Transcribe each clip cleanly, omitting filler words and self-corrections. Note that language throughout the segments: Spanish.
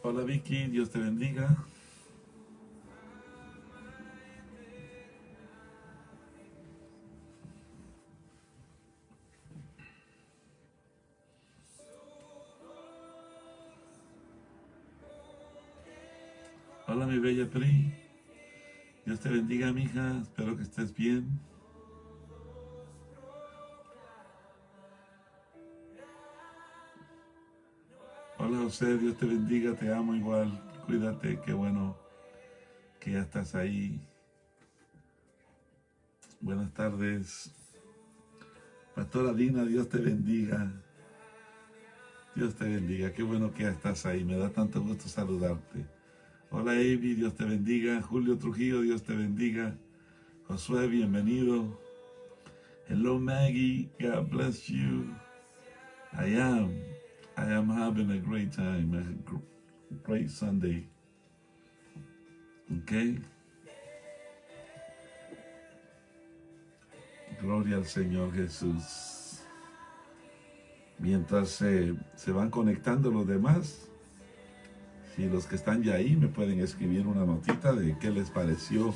Hola Vicky, Dios te bendiga. Hola mi bella Pri. Dios te bendiga, mija. Espero que estés bien. Hola José, Dios te bendiga. Te amo igual. Cuídate, qué bueno que ya estás ahí. Buenas tardes. Pastora Dina, Dios te bendiga. Dios te bendiga. Qué bueno que ya estás ahí. Me da tanto gusto saludarte. Hola Avi, Dios te bendiga. Julio Trujillo, Dios te bendiga. Josué, bienvenido. Hello Maggie, God bless you. I am having a great time, a great Sunday. Ok, gloria al Señor Jesús. Mientras se van conectando los demás, si los que están ya ahí me pueden escribir una notita de qué les pareció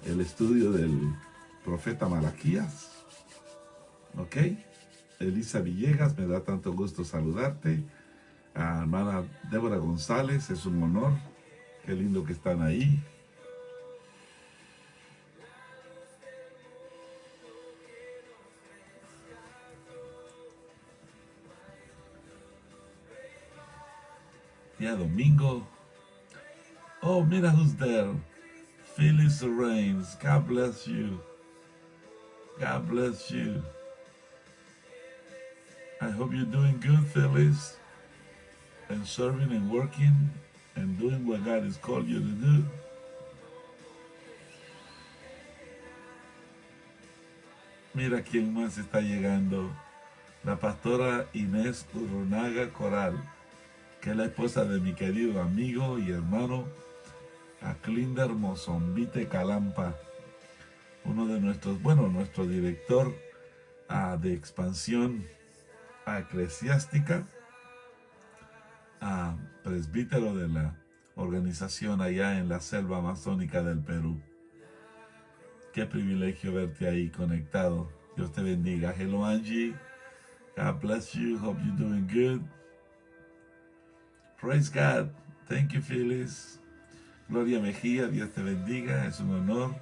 el estudio del profeta Malaquías. Ok, Elisa Villegas, me da tanto gusto saludarte. A hermana Débora González, es un honor. Qué lindo que están ahí. Día domingo. Oh, mira who's there. Phyllis Rains. God bless you. God bless you. I hope you're doing good, Phyllis, and serving and working and doing what God has called you to do. Mira quién más está llegando. La pastora Inés Urrunaga Coral, que es la esposa de mi querido amigo y hermano Aclinder Mozombite Calampa, uno de nuestros, bueno, nuestro director de expansión eclesiástica, presbítero de la organización allá en la selva amazónica del Perú. Qué privilegio verte ahí conectado. Dios te bendiga. Hello Angie. God bless you. Hope you're doing good. Praise God. Thank you, Phyllis. Gloria Mejía, Dios te bendiga. Es un honor.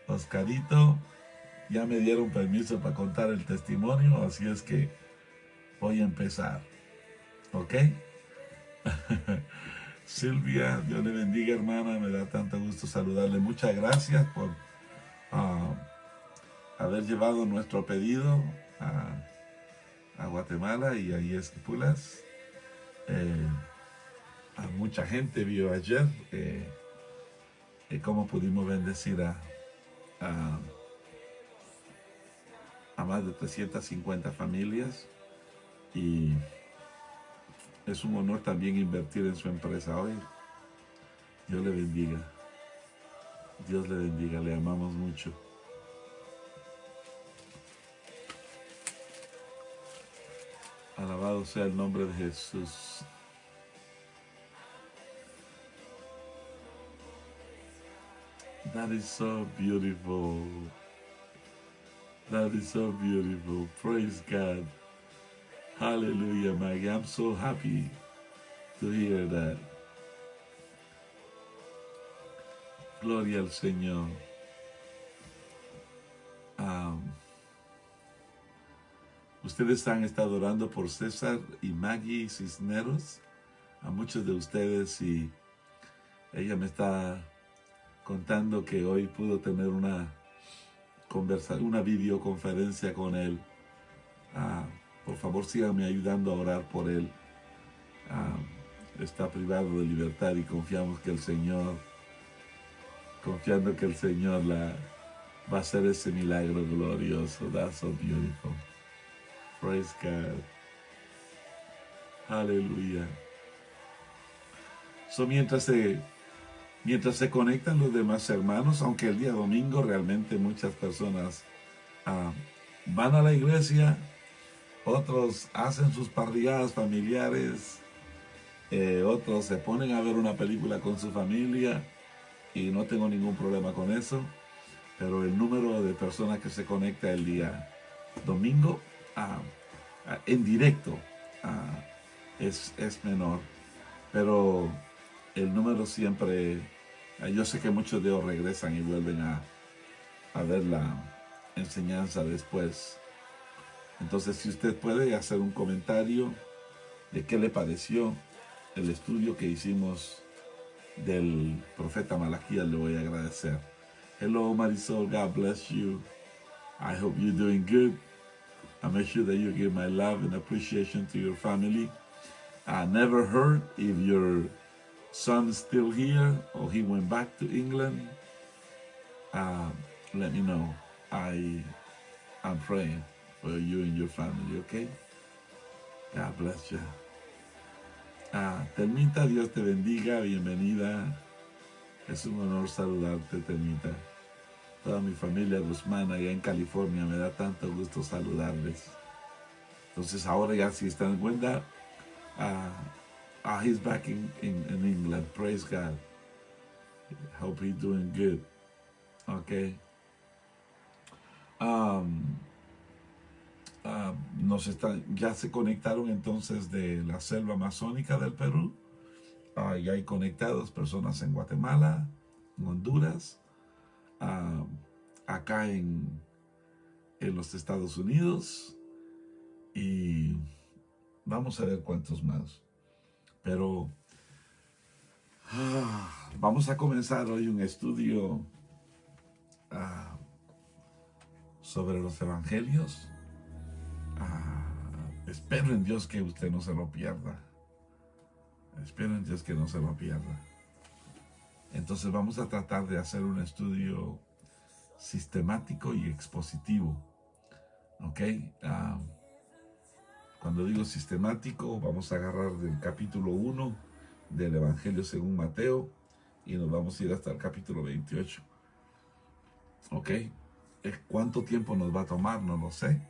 Oscarito, ya me dieron permiso para contar el testimonio, así es que voy a empezar. ¿Ok? Silvia, Dios le bendiga, hermana. Me da tanto gusto saludarle. Muchas gracias por haber llevado nuestro pedido a Guatemala y a Esquipulas. A mucha gente vio ayer cómo pudimos bendecir a más de 350 familias, y es un honor también invertir en su empresa hoy. Dios le bendiga. Dios le bendiga, le amamos mucho. Alabado sea el nombre de Jesús. That is so beautiful. That is so beautiful. Praise God. Hallelujah, Maggie. I'm so happy to hear that. Gloria al Señor. Ustedes han estado orando por César y Maggie Cisneros, a muchos de ustedes, y ella me está contando que hoy pudo tener una videoconferencia con él. Por favor, síganme ayudando a orar por él. Está privado de libertad y confiando que el Señor va a hacer ese milagro glorioso. That's so beautiful. Praise God. Aleluya. So, mientras se conectan los demás hermanos, aunque el día domingo realmente muchas personas van a la iglesia, otros hacen sus parrilladas familiares, Otros se ponen a ver una película con su familia y no tengo ningún problema con eso, pero el número de personas que se conecta el día domingo en directo ah, es menor, pero el número siempre, yo sé que muchos de ellos regresan y vuelven a ver la enseñanza después. Entonces, si usted puede hacer un comentario de qué le pareció el estudio que hicimos del profeta Malaquías, le voy a agradecer. Hello Marisol, God bless you. I hope you're doing good. I make sure that you give my love and appreciation to your family. I never heard if your son is still here or he went back to England. Let me know. I'm praying for you and your family, okay? God bless you. Telmita, Dios te bendiga, bienvenida. Es un honor saludarte, Telmita. Toda mi familia Guzmán allá en California, me da tanto gusto saludarles. Entonces ahora ya si están en cuenta, he's back in England, praise God. Hope he's doing good. Okay. Ya se conectaron entonces de la selva amazónica del Perú. Ya hay conectados personas en Guatemala, en Honduras, acá en los Estados Unidos, y vamos a ver cuántos más. Pero vamos a comenzar hoy un estudio sobre los evangelios. Espero en Dios que usted no se lo pierda. Espero en Dios que no se lo pierda. Entonces vamos a tratar de hacer un estudio sistemático y expositivo. ¿Ok? Cuando digo sistemático, vamos a agarrar del capítulo 1 del Evangelio según Mateo y nos vamos a ir hasta el capítulo 28. ¿Ok? ¿Cuánto tiempo nos va a tomar? No lo sé.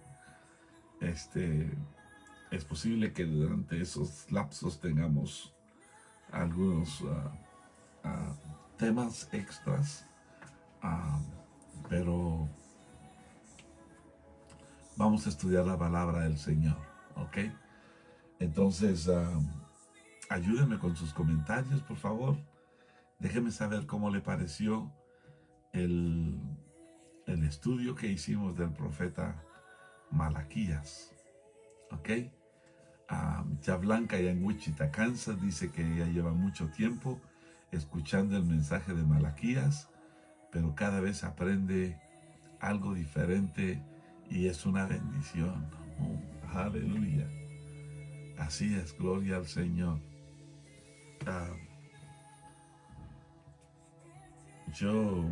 Es posible que durante esos lapsos tengamos algunos temas extras, pero vamos a estudiar la palabra del Señor, ¿ok? Entonces, ayúdenme con sus comentarios, por favor. Déjenme saber cómo le pareció el estudio que hicimos del profeta Malaquías, ¿ok? Ya Blanca, ya en Wichita, Kansas, dice que ella lleva mucho tiempo escuchando el mensaje de Malaquías, pero cada vez aprende algo diferente y es una bendición. Aleluya. Así es, gloria al Señor. Yo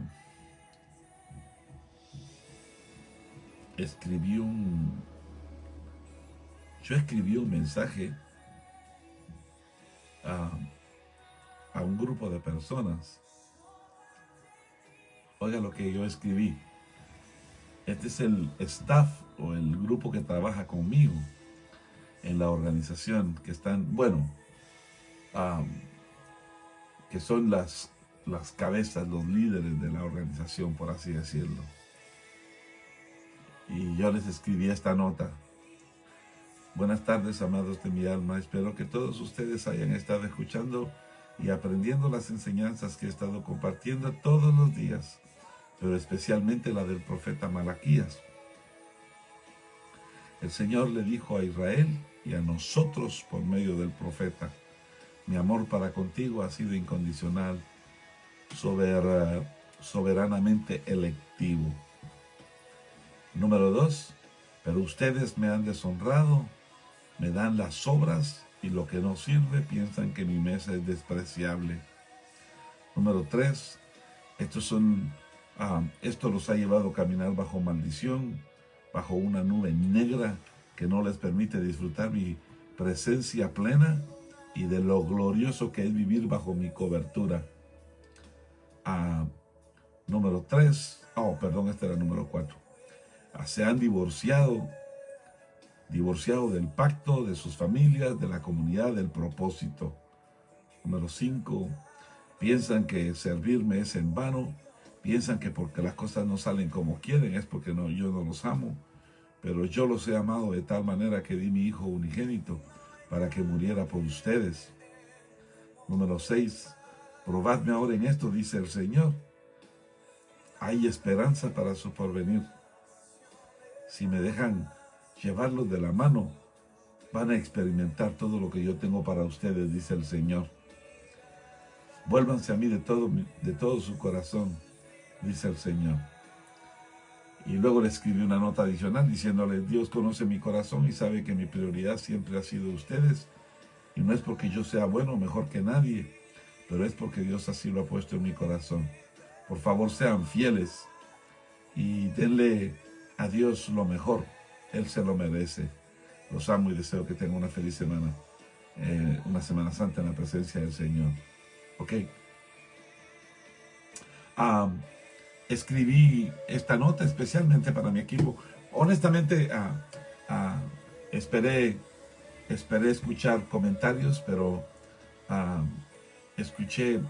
escribí un mensaje a un grupo de personas. Oiga lo que yo escribí. Este es el staff o el grupo que trabaja conmigo en la organización, que están, bueno, que son las cabezas, los líderes de la organización, por así decirlo. Y yo les escribí esta nota. Buenas tardes, amados de mi alma. Espero que todos ustedes hayan estado escuchando y aprendiendo las enseñanzas que he estado compartiendo todos los días, pero especialmente la del profeta Malaquías. El Señor le dijo a Israel y a nosotros por medio del profeta: mi amor para contigo ha sido incondicional, soberanamente electivo. Número 2, pero ustedes me han deshonrado, me dan las sobras y lo que no sirve, piensan que mi mesa es despreciable. Número 3, esto los ha llevado a caminar bajo maldición, bajo una nube negra que no les permite disfrutar mi presencia plena y de lo glorioso que es vivir bajo mi cobertura. Número 3, este era el número 4. Se han divorciado del pacto, de sus familias, de la comunidad, del propósito. Número 5, piensan que servirme es en vano, piensan que porque las cosas no salen como quieren es porque yo no los amo, pero yo los he amado de tal manera que di mi Hijo unigénito para que muriera por ustedes. Número 6, probadme ahora en esto, dice el Señor. Hay esperanza para su porvenir. Si me dejan llevarlos de la mano, van a experimentar todo lo que yo tengo para ustedes, dice el Señor. Vuélvanse a mí de todo su corazón, dice el Señor. Y luego le escribí una nota adicional diciéndole: Dios conoce mi corazón y sabe que mi prioridad siempre ha sido ustedes. Y no es porque yo sea bueno o mejor que nadie, pero es porque Dios así lo ha puesto en mi corazón. Por favor, sean fieles y denle a Dios lo mejor. Él se lo merece. Los amo y deseo que tengan una feliz semana. Una Semana Santa en la presencia del Señor. Ok. Escribí esta nota especialmente para mi equipo. Honestamente, esperé escuchar comentarios, pero escuché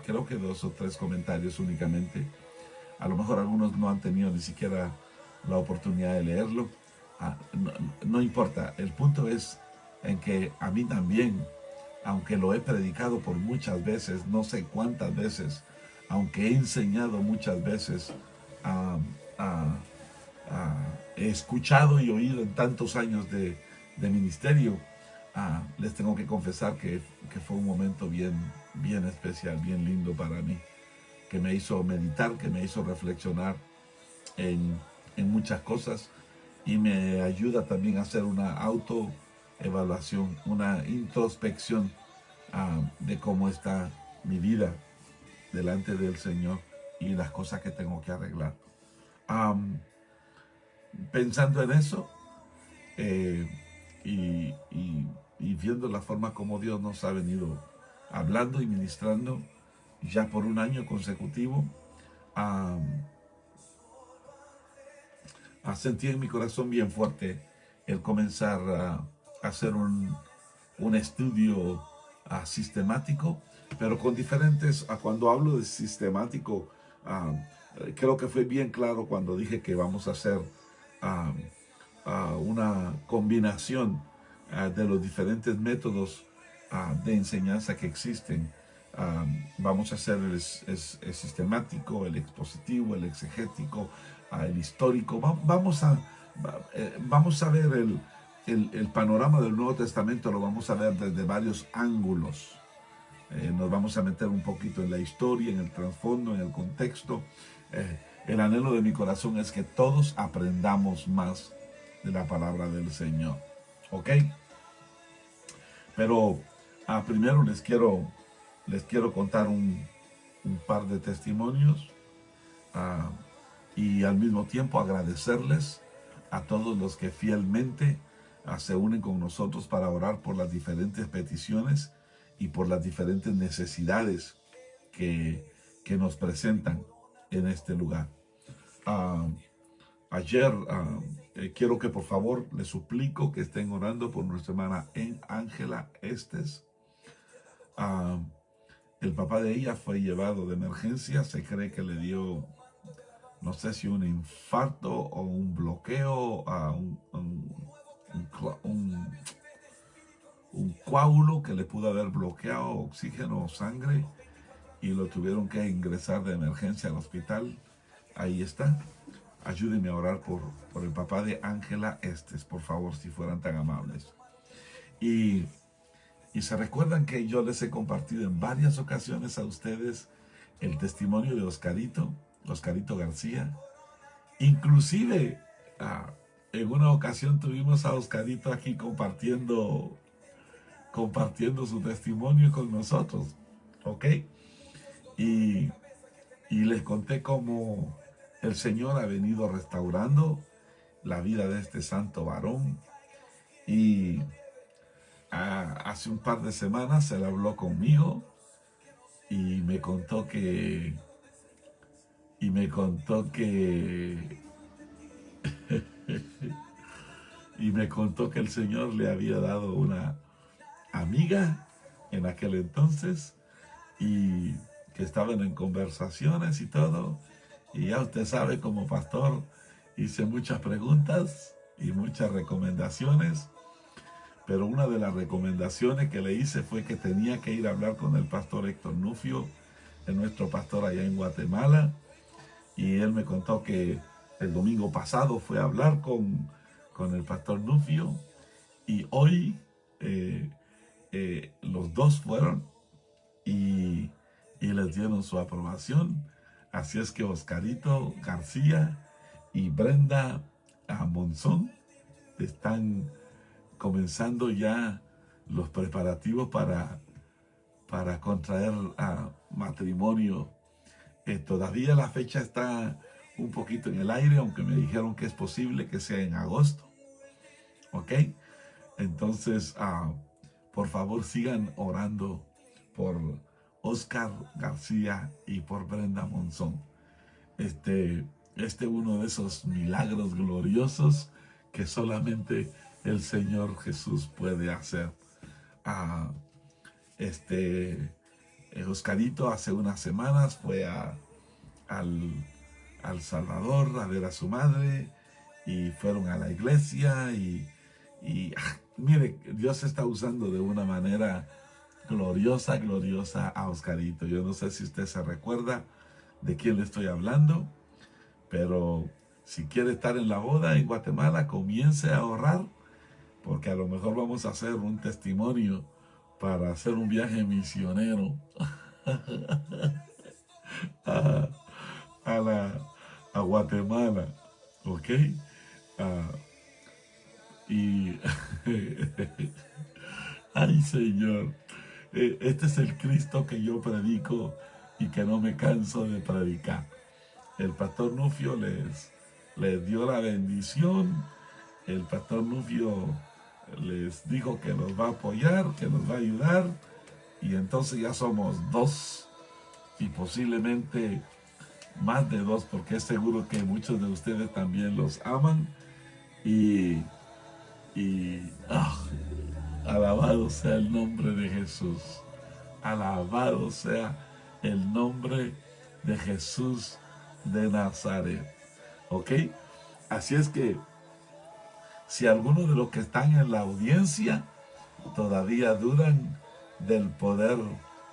creo que 2 o 3 comentarios únicamente. A lo mejor algunos no han tenido ni siquiera la oportunidad de leerlo. No importa, el punto es en que a mí también, aunque lo he predicado por muchas veces, no sé cuántas veces, aunque he enseñado muchas veces, he escuchado y oído en tantos años de ministerio, les tengo que confesar que fue un momento bien especial, bien lindo para mí, que me hizo meditar, que me hizo reflexionar en muchas cosas y me ayuda también a hacer una autoevaluación, una introspección de cómo está mi vida delante del Señor y las cosas que tengo que arreglar. Pensando en eso y viendo la forma como Dios nos ha venido hablando y ministrando ya por un año consecutivo, sentí en mi corazón bien fuerte el comenzar a hacer un estudio sistemático, pero con diferentes, cuando hablo de sistemático, creo que fue bien claro cuando dije que vamos a hacer una combinación de los diferentes métodos de enseñanza que existen. Vamos a hacer el sistemático, el expositivo, el exegético, el histórico. Vamos a ver el panorama del Nuevo Testamento, lo vamos a ver desde varios ángulos. Nos vamos a meter un poquito en la historia, en el trasfondo, en el contexto. El anhelo de mi corazón es que todos aprendamos más de la palabra del Señor. ¿Ok? Pero primero les quiero contar un par de testimonios y al mismo tiempo agradecerles a todos los que fielmente se unen con nosotros para orar por las diferentes peticiones y por las diferentes necesidades que nos presentan en este lugar. Ayer quiero que por favor les suplico que estén orando por nuestra hermana Ángela Estes. El papá de ella fue llevado de emergencia. Se cree que le dio, no sé si un infarto o un bloqueo, un coágulo que le pudo haber bloqueado oxígeno o sangre y lo tuvieron que ingresar de emergencia al hospital. Ahí está. Ayúdenme a orar por el papá de Ángela Estes, por favor, si fueran tan amables. Y se recuerdan que yo les he compartido en varias ocasiones a ustedes el testimonio de Oscarito García. Inclusive, en una ocasión tuvimos a Oscarito aquí compartiendo su testimonio con nosotros, ¿ok? Y les conté cómo el Señor ha venido restaurando la vida de este santo varón. Y hace un par de semanas él habló conmigo y me contó que el Señor le había dado una amiga en aquel entonces, y que estaban en conversaciones y todo. Y ya usted sabe, como pastor, hice muchas preguntas y muchas recomendaciones, pero una de las recomendaciones que le hice fue que tenía que ir a hablar con el pastor Héctor Nufio, nuestro pastor allá en Guatemala, y él me contó que el domingo pasado fue a hablar con el pastor Nufio, y hoy los dos fueron y, y les dieron su aprobación. Así es que Oscarito García y Brenda Monzón están comenzando ya los preparativos para contraer matrimonio. Todavía la fecha está un poquito en el aire, aunque me dijeron que es posible que sea en agosto. ¿Ok? Entonces, por favor, sigan orando por Oscar García y por Brenda Monzón. Uno de esos milagros gloriosos que solamente el Señor Jesús puede hacer. Oscarito hace unas semanas fue al Salvador a ver a su madre, y fueron a la iglesia y mire, Dios está usando de una manera gloriosa a Oscarito. Yo no sé si usted se recuerda de quién le estoy hablando, pero si quiere estar en la boda en Guatemala, comience a ahorrar, porque a lo mejor vamos a hacer un testimonio para hacer un viaje misionero a, a Guatemala, ¿ok? Y ay, Señor, este es el Cristo que yo predico y que no me canso de predicar. El pastor Nufio les dio la bendición. El pastor Nufio les dijo que nos va a apoyar, que nos va a ayudar, y entonces ya somos dos, y posiblemente más de dos, porque es seguro que muchos de ustedes también los aman. Y alabado sea el nombre de Jesús. Alabado sea el nombre de Jesús de Nazaret. ¿Ok? Así es que si algunos de los que están en la audiencia todavía dudan del poder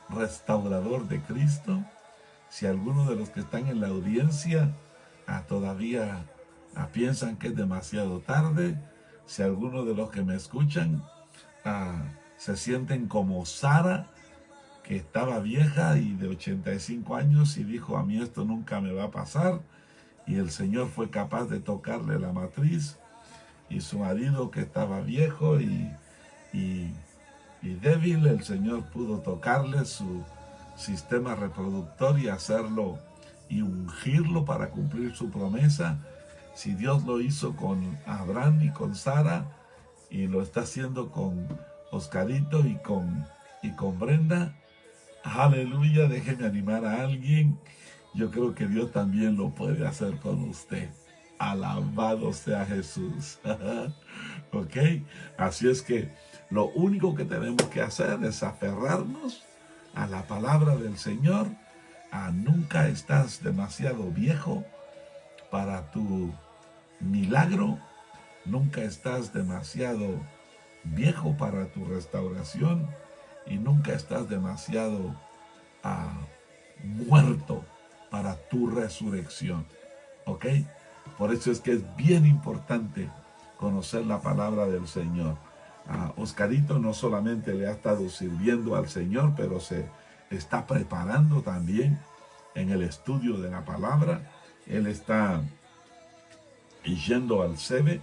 restaurador de Cristo, si algunos de los que están en la audiencia todavía piensan que es demasiado tarde, si algunos de los que me escuchan se sienten como Sara, que estaba vieja y de 85 años y dijo: a mí esto nunca me va a pasar, y el Señor fue capaz de tocarle la matriz, y su marido, que estaba viejo y débil, el Señor pudo tocarle su sistema reproductor y hacerlo y ungirlo para cumplir su promesa. Si Dios lo hizo con Abraham y con Sara, y lo está haciendo con Oscarito y con Brenda, aleluya. Déjeme animar a alguien. Yo creo que Dios también lo puede hacer con usted. Alabado sea Jesús. ¿Ok? Así es que lo único que tenemos que hacer es aferrarnos a la palabra del Señor. Nunca estás demasiado viejo para tu milagro. Nunca estás demasiado viejo para tu restauración. Y nunca estás demasiado muerto para tu resurrección. ¿Ok? Por eso es que es bien importante conocer la palabra del Señor. Oscarito no solamente le ha estado sirviendo al Señor, pero se está preparando también en el estudio de la palabra. Él está yendo al SEBE,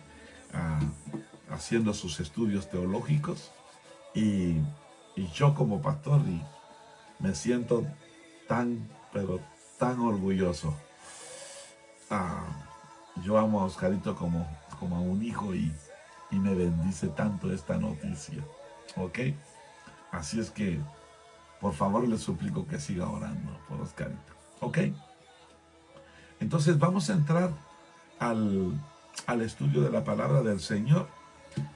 haciendo sus estudios teológicos, y yo como pastor me siento tan, pero tan orgulloso. Yo amo a Oscarito como a un hijo, y me bendice tanto esta noticia. ¿Ok? Así es que, por favor, les suplico que siga orando por Oscarito. ¿Ok? Entonces vamos a entrar al estudio de la palabra del Señor.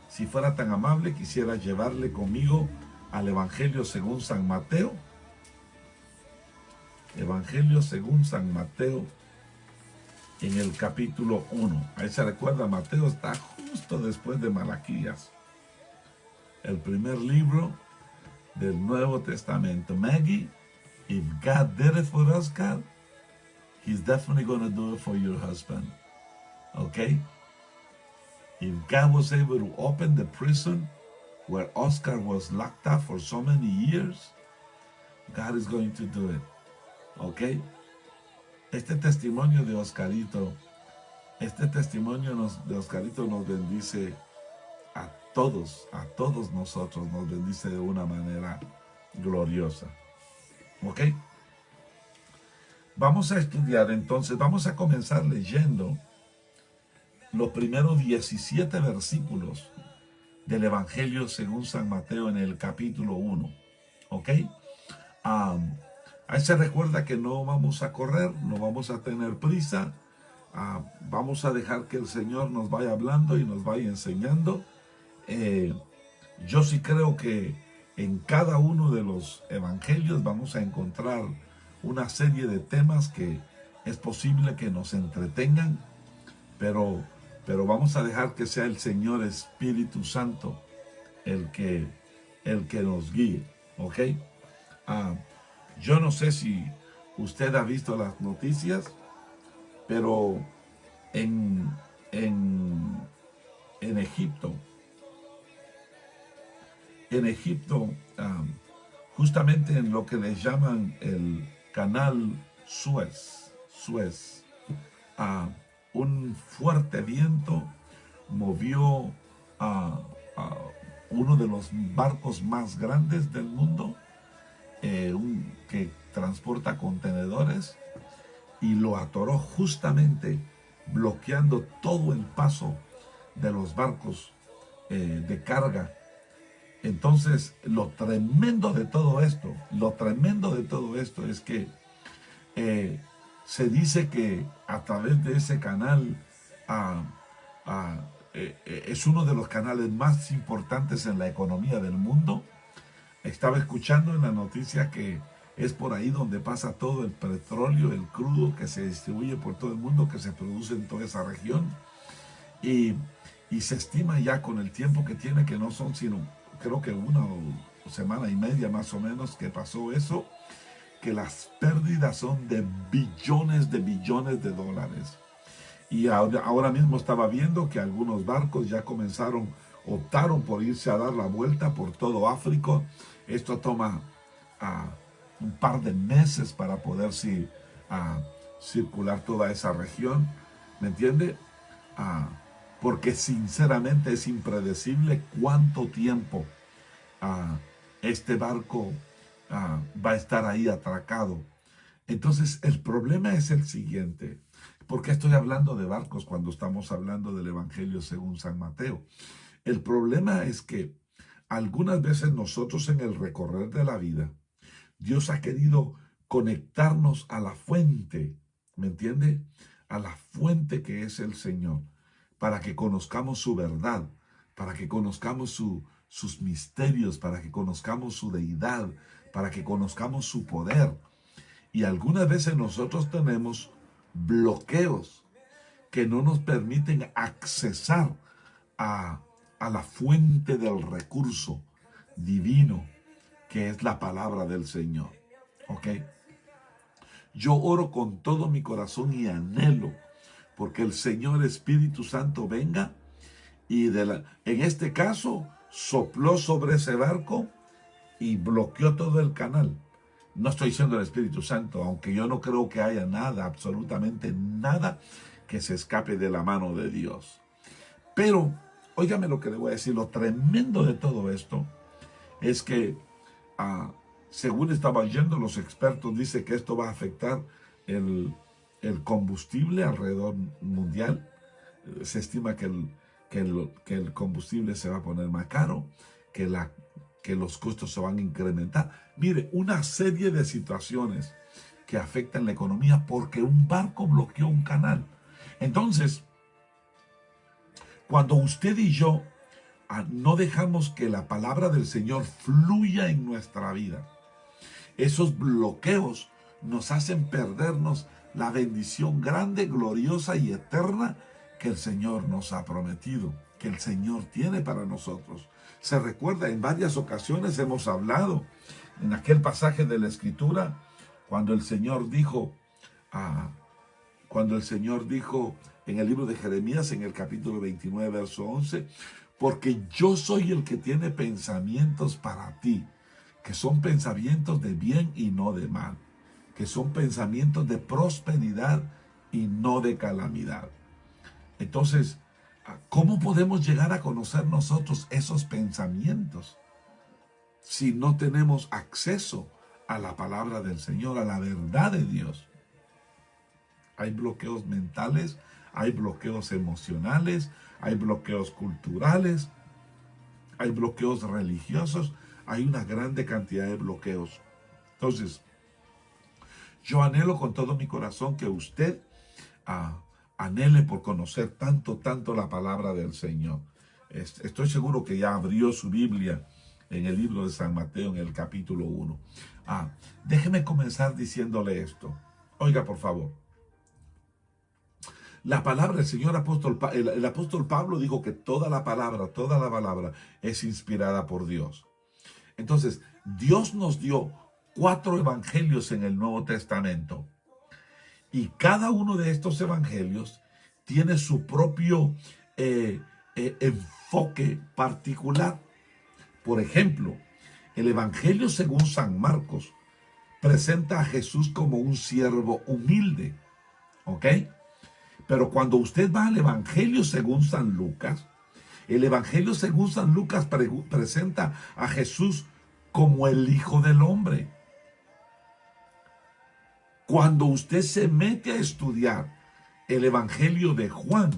Si fuera tan amable, quisiera llevarle conmigo al Evangelio según San Mateo. Evangelio según San Mateo, en el capítulo 1. Ahí se recuerda, Mateo está justo después de Malaquías, el primer libro del Nuevo Testamento. Maggie, if God did it for Oscar, He's definitely going to do it for your husband. Okay? If God was able to open the prison where Oscar was locked up for so many years, God is going to do it. Okay? Este testimonio de Oscarito nos bendice a todos nosotros, nos bendice de una manera gloriosa. ¿Ok? Vamos a estudiar entonces, vamos a comenzar leyendo los primeros 17 versículos del Evangelio según San Mateo en el capítulo 1. ¿Ok? Ahí se recuerda que no vamos a correr, no vamos a tener prisa. Vamos a dejar que el Señor nos vaya hablando y nos vaya enseñando. Yo sí creo que en cada uno de los evangelios vamos a encontrar una serie de temas que es posible que nos entretengan, pero vamos a dejar que sea el Señor Espíritu Santo el que nos guíe, ¿ok? Yo no sé si usted ha visto las noticias, pero en Egipto, justamente en lo que les llaman el canal Suez, un fuerte viento movió uno de los barcos más grandes del mundo, que transporta contenedores, y lo atoró justamente bloqueando todo el paso de los barcos de carga. Entonces, lo tremendo de todo esto es que se dice que a través de ese canal es uno de los canales más importantes en la economía del mundo. Estaba escuchando en la noticia que es por ahí donde pasa todo el petróleo, el crudo que se distribuye por todo el mundo, que se produce en toda esa región. Y se estima ya con el tiempo que tiene, que no son sino, creo que una semana y media más o menos que pasó eso, que las pérdidas son de billones de dólares. Y ahora mismo estaba viendo que algunos barcos ya optaron por irse a dar la vuelta por todo África. Esto toma un par de meses para poder circular toda esa región, ¿me entiende? Porque sinceramente es impredecible cuánto tiempo este barco va a estar ahí atracado. Entonces el problema es el siguiente. ¿Por qué estoy hablando de barcos cuando estamos hablando del Evangelio según San Mateo? El problema es que algunas veces nosotros en el recorrer de la vida, Dios ha querido conectarnos a la fuente, ¿me entiende? A la fuente que es el Señor, para que conozcamos su verdad, para que conozcamos sus misterios, para que conozcamos su deidad, para que conozcamos su poder. Y algunas veces nosotros tenemos bloqueos que no nos permiten accesar a la fuente del recurso divino, que es la palabra del Señor. ¿Ok? Yo oro con todo mi corazón y anhelo porque el Señor Espíritu Santo venga y en este caso sopló sobre ese barco y bloqueó todo el canal. No estoy diciendo el Espíritu Santo, aunque yo no creo que haya nada, absolutamente nada, que se escape de la mano de Dios. Pero, óigame lo que le voy a decir, lo tremendo de todo esto es que, según estaba oyendo, los expertos dicen que esto va a afectar el combustible alrededor mundial. Se estima que el combustible se va a poner más caro, que los costos se van a incrementar. Mire, una serie de situaciones que afectan la economía porque un barco bloqueó un canal. Entonces, cuando usted y yo no dejamos que la palabra del Señor fluya en nuestra vida. Esos bloqueos nos hacen perdernos la bendición grande, gloriosa y eterna que el Señor nos ha prometido, que el Señor tiene para nosotros. Se recuerda, en varias ocasiones hemos hablado en aquel pasaje de la Escritura, cuando el Señor dijo en el libro de Jeremías, en el capítulo 29, verso 11, porque yo soy el que tiene pensamientos para ti, que son pensamientos de bien y no de mal, que son pensamientos de prosperidad y no de calamidad. Entonces, ¿cómo podemos llegar a conocer nosotros esos pensamientos si no tenemos acceso a la palabra del Señor, a la verdad de Dios? Hay bloqueos mentales, hay bloqueos emocionales, hay bloqueos culturales, hay bloqueos religiosos, hay una grande cantidad de bloqueos. Entonces, yo anhelo con todo mi corazón que usted anhele por conocer tanto la palabra del Señor. Estoy seguro que ya abrió su Biblia en el libro de San Mateo, en el capítulo 1. Déjeme comenzar diciéndole esto. Oiga, por favor. La palabra del Señor el apóstol Pablo dijo que toda la palabra es inspirada por Dios. Entonces, Dios nos dio 4 evangelios en el Nuevo Testamento. Y cada uno de estos evangelios tiene su propio enfoque particular. Por ejemplo, el evangelio según San Marcos presenta a Jesús como un siervo humilde. ¿Ok? Pero cuando usted va al evangelio según San Lucas, el evangelio según San Lucas presenta a Jesús como el Hijo del Hombre. Cuando usted se mete a estudiar el Evangelio de Juan,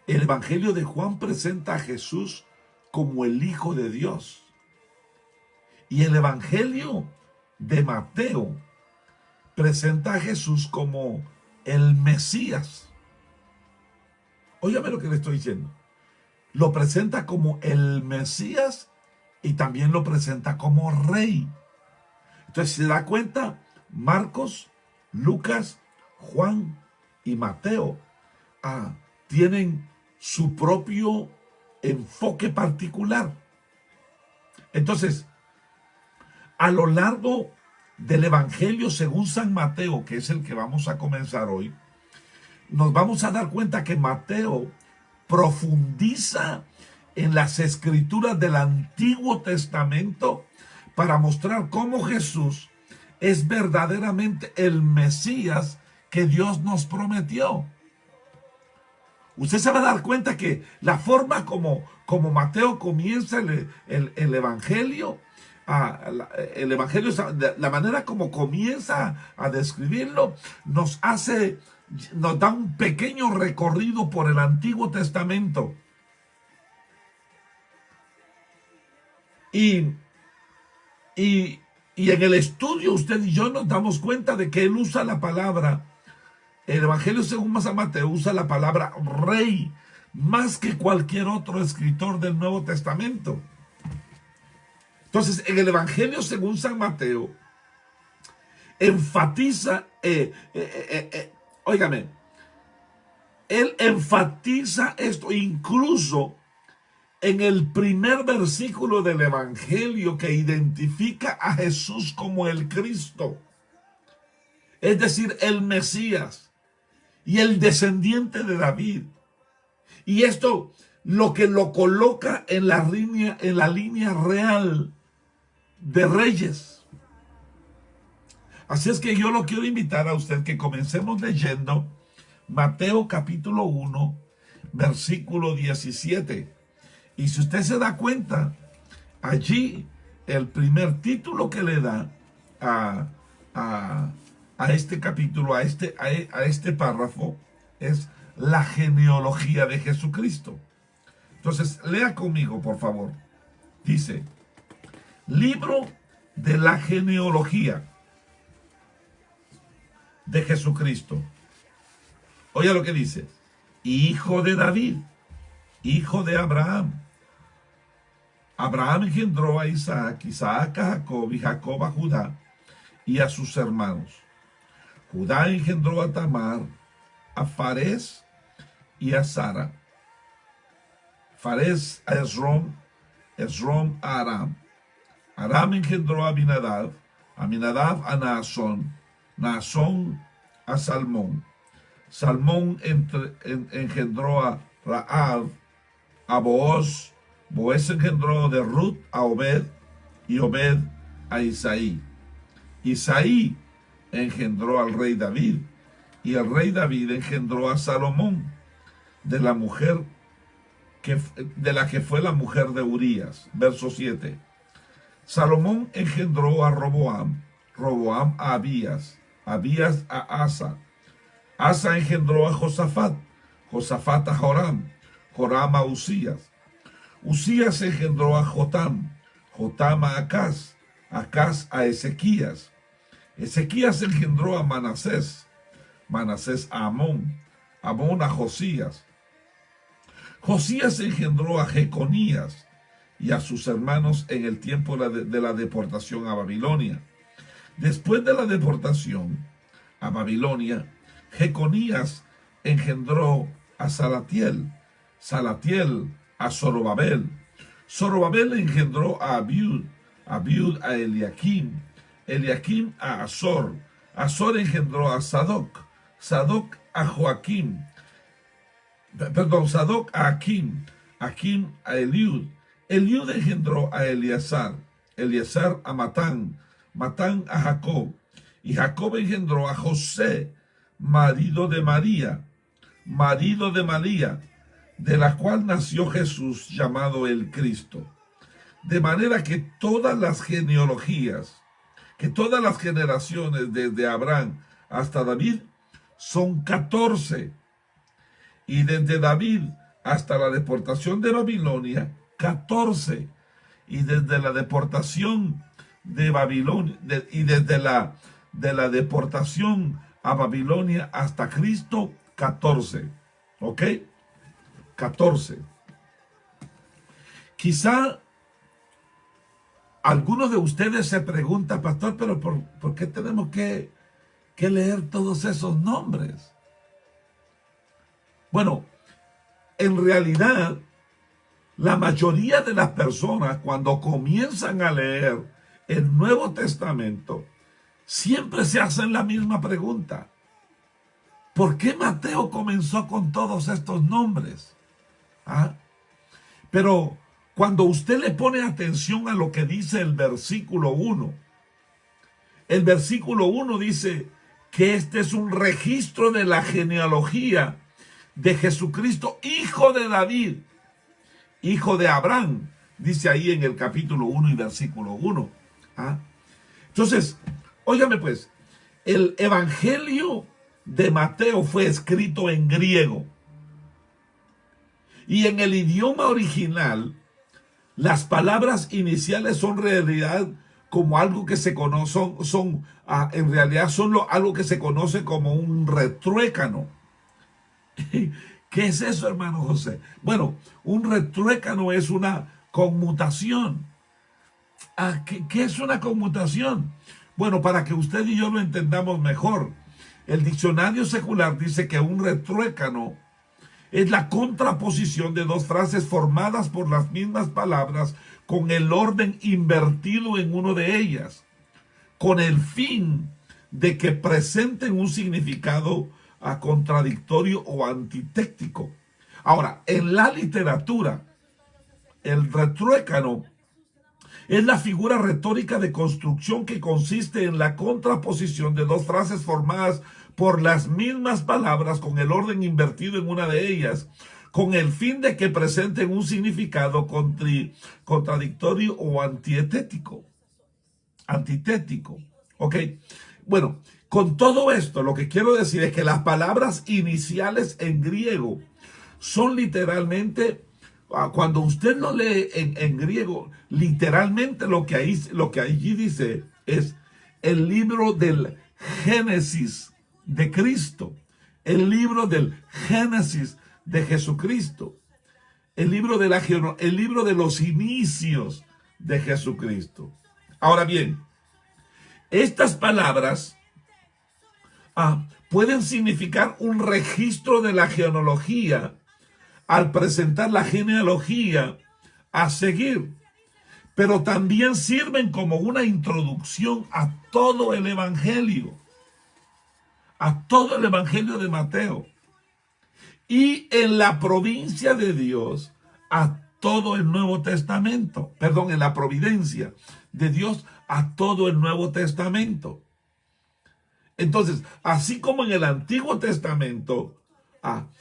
el Evangelio de Juan presenta a Jesús como el Hijo de Dios. Y el Evangelio de Mateo presenta a Jesús como el Mesías. Óigame lo que le estoy diciendo. Lo presenta como el Mesías y también lo presenta como Rey. Entonces, ¿se da cuenta? Marcos, Lucas, Juan y Mateo tienen su propio enfoque particular. Entonces, a lo largo del Evangelio según San Mateo, que es el que vamos a comenzar hoy, nos vamos a dar cuenta que Mateo profundiza en las escrituras del Antiguo Testamento para mostrar cómo Jesús es verdaderamente el Mesías que Dios nos prometió. Usted se va a dar cuenta que la forma como Mateo comienza el Evangelio, la manera como comienza a describirlo, nos da un pequeño recorrido por el Antiguo Testamento. Y en el estudio usted y yo nos damos cuenta de que él usa la palabra, el Evangelio según San Mateo usa la palabra rey más que cualquier otro escritor del Nuevo Testamento. Entonces, en el Evangelio según San Mateo enfatiza, óigame, él enfatiza esto incluso en el primer versículo del Evangelio que identifica a Jesús como el Cristo, es decir, el Mesías y el descendiente de David. Y esto lo que lo coloca en la línea real de reyes. Así es que yo lo quiero invitar a usted que comencemos leyendo Mateo capítulo 1, versículo 17. Y si usted se da cuenta, allí el primer título que le da a este capítulo, a este párrafo, es la genealogía de Jesucristo. Entonces, lea conmigo, por favor. Dice, libro de la genealogía de Jesucristo. Oiga lo que dice. Hijo de David, hijo de Abraham, Abraham engendró a Isaac, Isaac a Jacob y Jacob a Judá y a sus hermanos. Judá engendró a Tamar, a Fares y a Sara. Fares a Esrom, Esrom a Aram. Aram engendró a Aminadab, Aminadab a Naasón, Naasón a Salmón. Salmón engendró a Raab, a Booz. Booz engendró de Ruth a Obed, y Obed a Isaí. Isaí engendró al rey David, y el rey David engendró a Salomón, de la que fue la mujer de Urías. Verso 7. Salomón engendró a Roboam, Roboam a Abías, Abías a Asa. Asa engendró a Josafat, Josafat a Joram, Joram a Usías. Usías engendró a Jotam, Jotam a Acaz, Acaz a Ezequías. Ezequías engendró a Manasés, Manasés a Amón, Amón a Josías. Josías engendró a Jeconías y a sus hermanos en el tiempo de la deportación a Babilonia. Después de la deportación a Babilonia, Jeconías engendró a Salatiel, Salatiel a Zorobabel. Zorobabel engendró a Abiud, Abiud a Eliakim, Eliakim a Azor. Azor engendró a Sadoc, Sadoc a Joaquim, Sadoc a Akim, Akim a Eliud. Eliud engendró a Eleazar, Eleazar a Matán, Matán a Jacob, y Jacob engendró a José, marido de María, de la cual nació Jesús, llamado el Cristo. De manera que todas las genealogías, que todas las generaciones desde Abraham hasta David son 14. Y desde David hasta la deportación de Babilonia, 14. Y desde la deportación de Babilonia, de la deportación a Babilonia hasta Cristo, 14. ¿Ok? 14. Quizá algunos de ustedes se preguntan, pastor, pero ¿por qué tenemos que leer todos esos nombres? Bueno, en realidad, la mayoría de las personas cuando comienzan a leer el Nuevo Testamento, siempre se hacen la misma pregunta. ¿Por qué Mateo comenzó con todos estos nombres? ¿Ah? Pero cuando usted le pone atención a lo que dice el versículo 1, el versículo 1 dice que este es un registro de la genealogía de Jesucristo, hijo de David, hijo de Abraham, dice ahí en el capítulo 1 y versículo 1. ¿Ah? Entonces, óigame pues, el evangelio de Mateo fue escrito en griego. Y en el idioma original, las palabras iniciales son en realidad como algo que se conoce, en realidad son algo que se conoce como un retruécano. ¿Qué es eso, hermano José? Bueno, un retruécano es una conmutación. ¿Qué es una conmutación? Bueno, para que usted y yo lo entendamos mejor, el diccionario secular dice que un retruécano es la contraposición de dos frases formadas por las mismas palabras con el orden invertido en una de ellas, con el fin de que presenten un significado contradictorio o antitéctico. Ahora, en la literatura, el retruécano es la figura retórica de construcción que consiste en la contraposición de dos frases formadas por las mismas palabras con el orden invertido en una de ellas, con el fin de que presenten un significado contradictorio o antitético. ¿Ok? Bueno, con todo esto, lo que quiero decir es que las palabras iniciales en griego son literalmente, cuando usted lo lee en griego, literalmente lo que allí dice es el libro del Génesis de Cristo, el libro del Génesis de Jesucristo. el libro el libro de los inicios de Jesucristo. Ahora bien, estas palabras pueden significar un registro de la genealogía al presentar la genealogía a seguir, pero también sirven como una introducción a todo el Evangelio de Mateo, y en la provincia de Dios a todo el Nuevo Testamento, perdón, en la providencia de Dios a todo el Nuevo Testamento. Entonces, así como en el Antiguo Testamento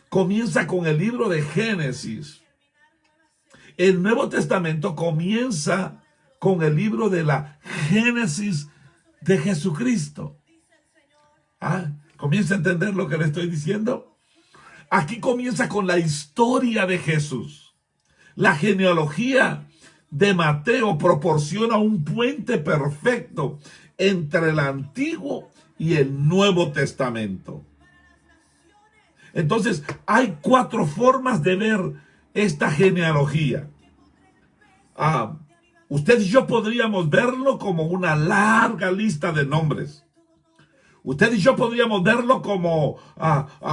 comienza con el libro de Génesis, el Nuevo Testamento comienza con el libro de la Génesis de Jesucristo. ¿Comienza a entender lo que le estoy diciendo? Aquí comienza con la historia de Jesús. La genealogía de Mateo proporciona un puente perfecto entre el Antiguo y el Nuevo Testamento. Entonces, hay 4 formas de ver esta genealogía. Usted y yo podríamos verlo como una larga lista de nombres. Usted y yo podríamos verlo como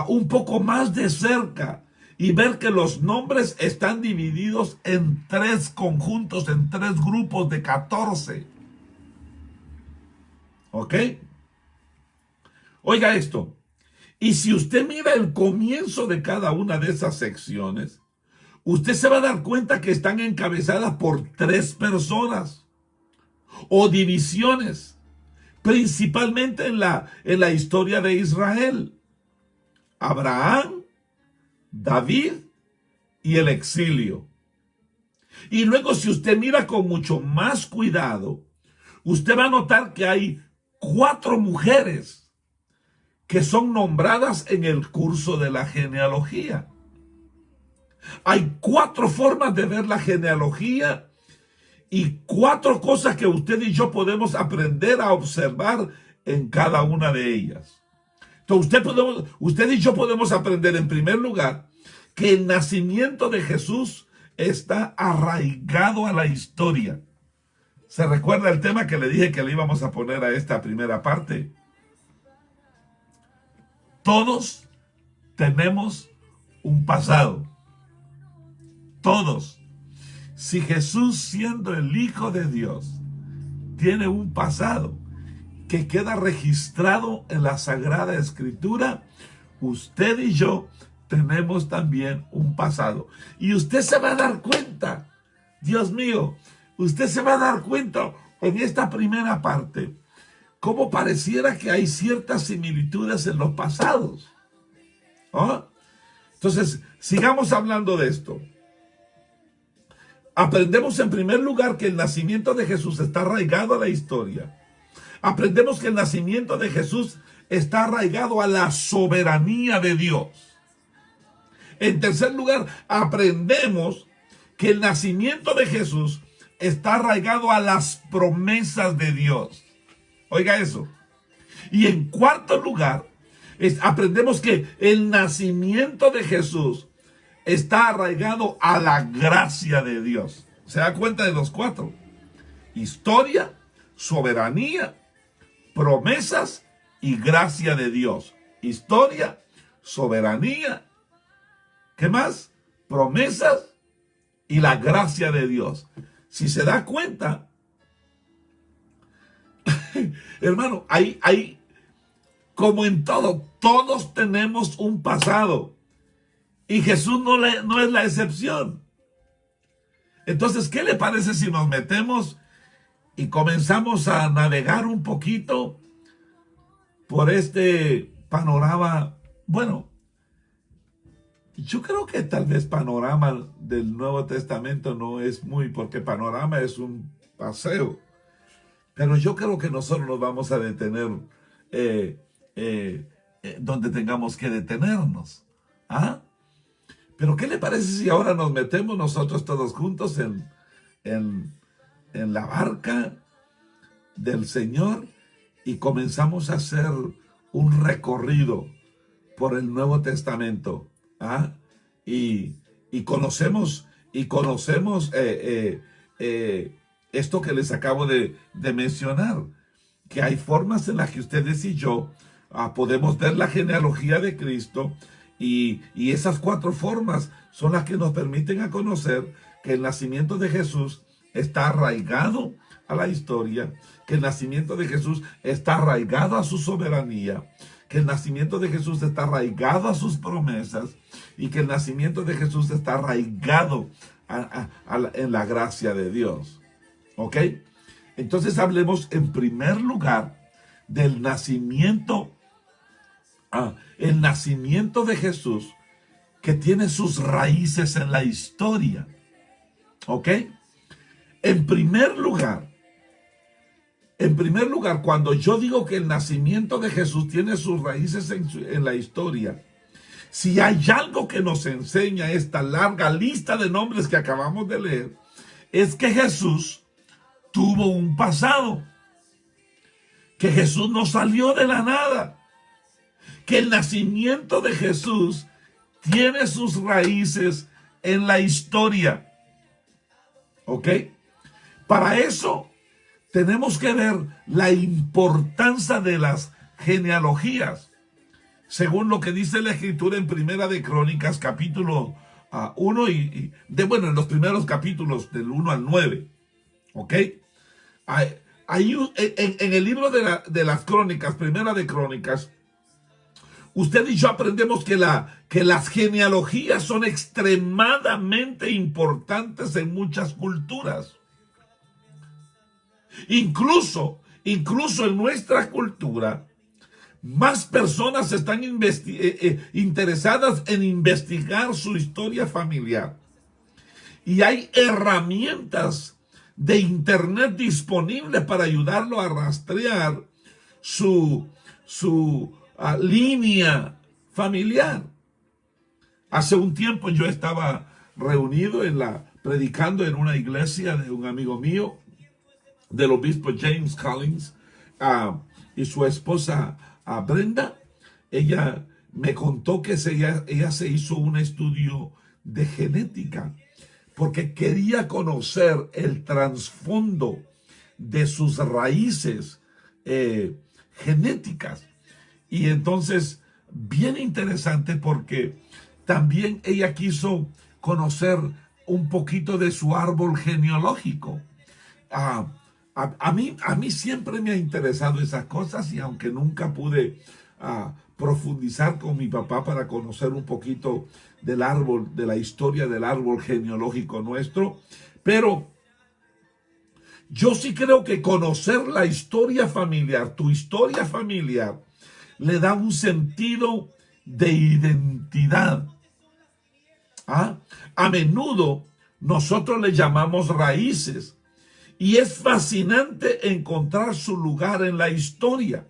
un poco más de cerca y ver que los nombres están divididos en 3 conjuntos, en 3 grupos de 14. ¿Ok? Oiga esto. Y si usted mira el comienzo de cada una de esas secciones, usted se va a dar cuenta que están encabezadas por 3 personas o divisiones, principalmente en la historia de Israel: Abraham, David y el exilio. Y luego, si usted mira con mucho más cuidado, usted va a notar que hay 4 mujeres que son nombradas en el curso de la genealogía. Hay 4 formas de ver la genealogía y 4 cosas que usted y yo podemos aprender a observar en cada una de ellas. Entonces usted y yo podemos aprender, en primer lugar, que el nacimiento de Jesús está arraigado a la historia. ¿Se recuerda el tema que le dije que le íbamos a poner a esta primera parte? Todos tenemos un pasado. Todos. Si Jesús, siendo el Hijo de Dios, tiene un pasado que queda registrado en la Sagrada Escritura, usted y yo tenemos también un pasado. Y usted se va a dar cuenta, Dios mío, usted se va a dar cuenta en esta primera parte cómo pareciera que hay ciertas similitudes en los pasados. Entonces, sigamos hablando de esto. Aprendemos en primer lugar que el nacimiento de Jesús está arraigado a la historia. Aprendemos que el nacimiento de Jesús está arraigado a la soberanía de Dios. En tercer lugar, aprendemos que el nacimiento de Jesús está arraigado a las promesas de Dios. Oiga eso. Y en cuarto lugar, aprendemos que el nacimiento de Jesús está arraigado a la gracia de Dios. ¿Se da cuenta de los 4? Historia, soberanía, promesas y gracia de Dios. Historia, soberanía, ¿qué más? Promesas y la gracia de Dios. Si se da cuenta, hermano, hay como en todo, todos tenemos un pasado. Y Jesús no es la excepción. Entonces, ¿qué le parece si nos metemos y comenzamos a navegar un poquito por este panorama? Bueno, yo creo que tal vez panorama del Nuevo Testamento no es muy, porque panorama es un paseo. Pero yo creo que nosotros nos vamos a detener donde tengamos que detenernos. Pero ¿qué le parece si ahora nos metemos nosotros todos juntos en la barca del Señor y comenzamos a hacer un recorrido por el Nuevo Testamento? Y conocemos y conocemos esto que les acabo de mencionar, que hay formas en las que ustedes y yo podemos ver la genealogía de Cristo, y esas 4 formas son las que nos permiten a conocer que el nacimiento de Jesús está arraigado a la historia, que el nacimiento de Jesús está arraigado a su soberanía, que el nacimiento de Jesús está arraigado a sus promesas, y que el nacimiento de Jesús está arraigado en la gracia de Dios. ¿Ok? Entonces hablemos en primer lugar del nacimiento, el nacimiento de Jesús, que tiene sus raíces en la historia. ¿Ok? En primer lugar, cuando yo digo que el nacimiento de Jesús tiene sus raíces en la historia, si hay algo que nos enseña esta larga lista de nombres que acabamos de leer, es que Jesús tuvo un pasado, que Jesús no salió de la nada, que el nacimiento de Jesús tiene sus raíces en la historia. ¿Ok? Para eso tenemos que ver la importancia de las genealogías, según lo que dice la Escritura en Primera de Crónicas, capítulo 1 en los primeros capítulos del 1 al 9. ¿Ok? En el libro de las Crónicas, Primera de Crónicas, usted y yo aprendemos que las genealogías son extremadamente importantes en muchas culturas. Incluso en nuestra cultura, más personas están interesadas en investigar su historia familiar. Y hay herramientas de internet disponibles para ayudarlo a rastrear su línea familiar. Hace un tiempo yo estaba reunido predicando en una iglesia de un amigo mío, del obispo James Collins, y su esposa Brenda. Ella me contó que ella se hizo un estudio de genética porque quería conocer el trasfondo de sus raíces genéticas. Y entonces, bien interesante, porque también ella quiso conocer un poquito de su árbol genealógico. A mí siempre me ha interesado esas cosas, y aunque nunca pude profundizar con mi papá para conocer un poquito del árbol, de la historia del árbol genealógico nuestro, pero yo sí creo que conocer la historia familiar, tu historia familiar, le da un sentido de identidad. A menudo nosotros le llamamos raíces, y es fascinante encontrar su lugar en la historia.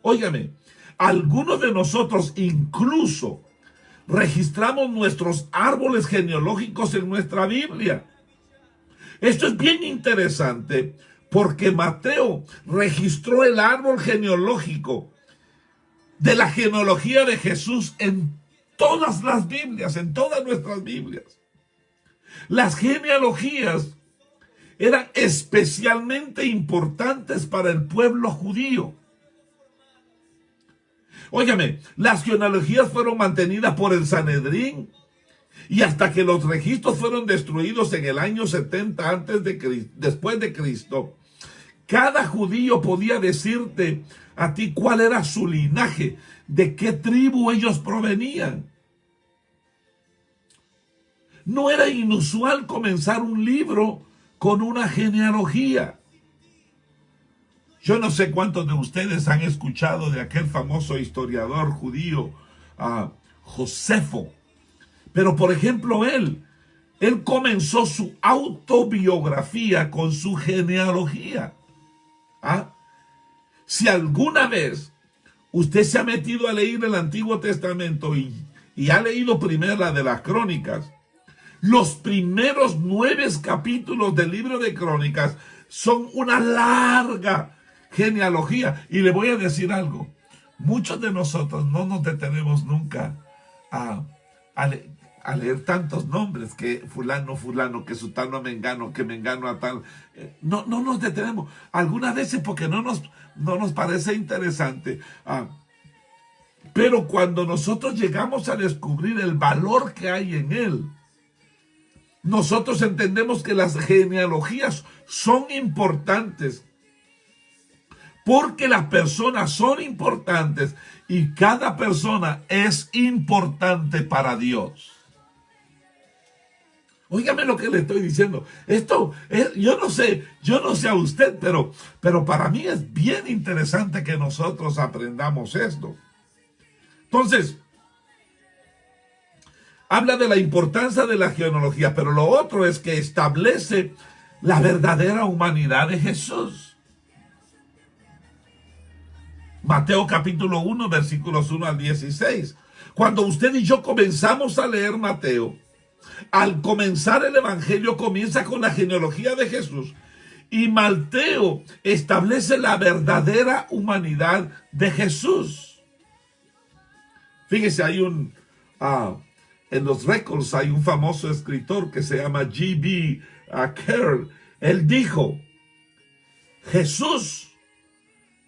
Óigame, algunos de nosotros incluso registramos nuestros árboles genealógicos en nuestra Biblia. Esto es bien interesante porque Mateo registró el árbol genealógico de la genealogía de Jesús en todas las Biblias, en todas nuestras Biblias. Las genealogías eran especialmente importantes para el pueblo judío. Óigame, las genealogías fueron mantenidas por el Sanedrín, y hasta que los registros fueron destruidos en el año 70 después de Cristo, cada judío podía decirte a ti cuál era su linaje, de qué tribu ellos provenían. No era inusual comenzar un libro con una genealogía. Yo no sé cuántos de ustedes han escuchado de aquel famoso historiador judío, Josefo. Pero, por ejemplo, él comenzó su autobiografía con su genealogía. Si alguna vez usted se ha metido a leer el Antiguo Testamento y ha leído primero la de las Crónicas, los primeros 9 capítulos del libro de Crónicas son una larga genealogía. Y le voy a decir algo. Muchos de nosotros no nos detenemos nunca a leer tantos nombres, que fulano, fulano, que sutano, mengano, que mengano a tal. No nos detenemos. Algunas veces porque no nos parece interesante. Pero cuando nosotros llegamos a descubrir el valor que hay en él, nosotros entendemos que las genealogías son importantes. Porque las personas son importantes y cada persona es importante para Dios. Óigame lo que le estoy diciendo. Esto, yo no sé a usted, pero para mí es bien interesante que nosotros aprendamos esto. Entonces, habla de la importancia de la genealogía, pero lo otro es que establece la verdadera humanidad de Jesús. Mateo capítulo 1, versículos 1 al 16. Cuando usted y yo comenzamos a leer Mateo, al comenzar el evangelio comienza con la genealogía de Jesús. Y Mateo establece la verdadera humanidad de Jesús. Fíjese, en los récords hay un famoso escritor que se llama G.B. Kerr. Él dijo, Jesús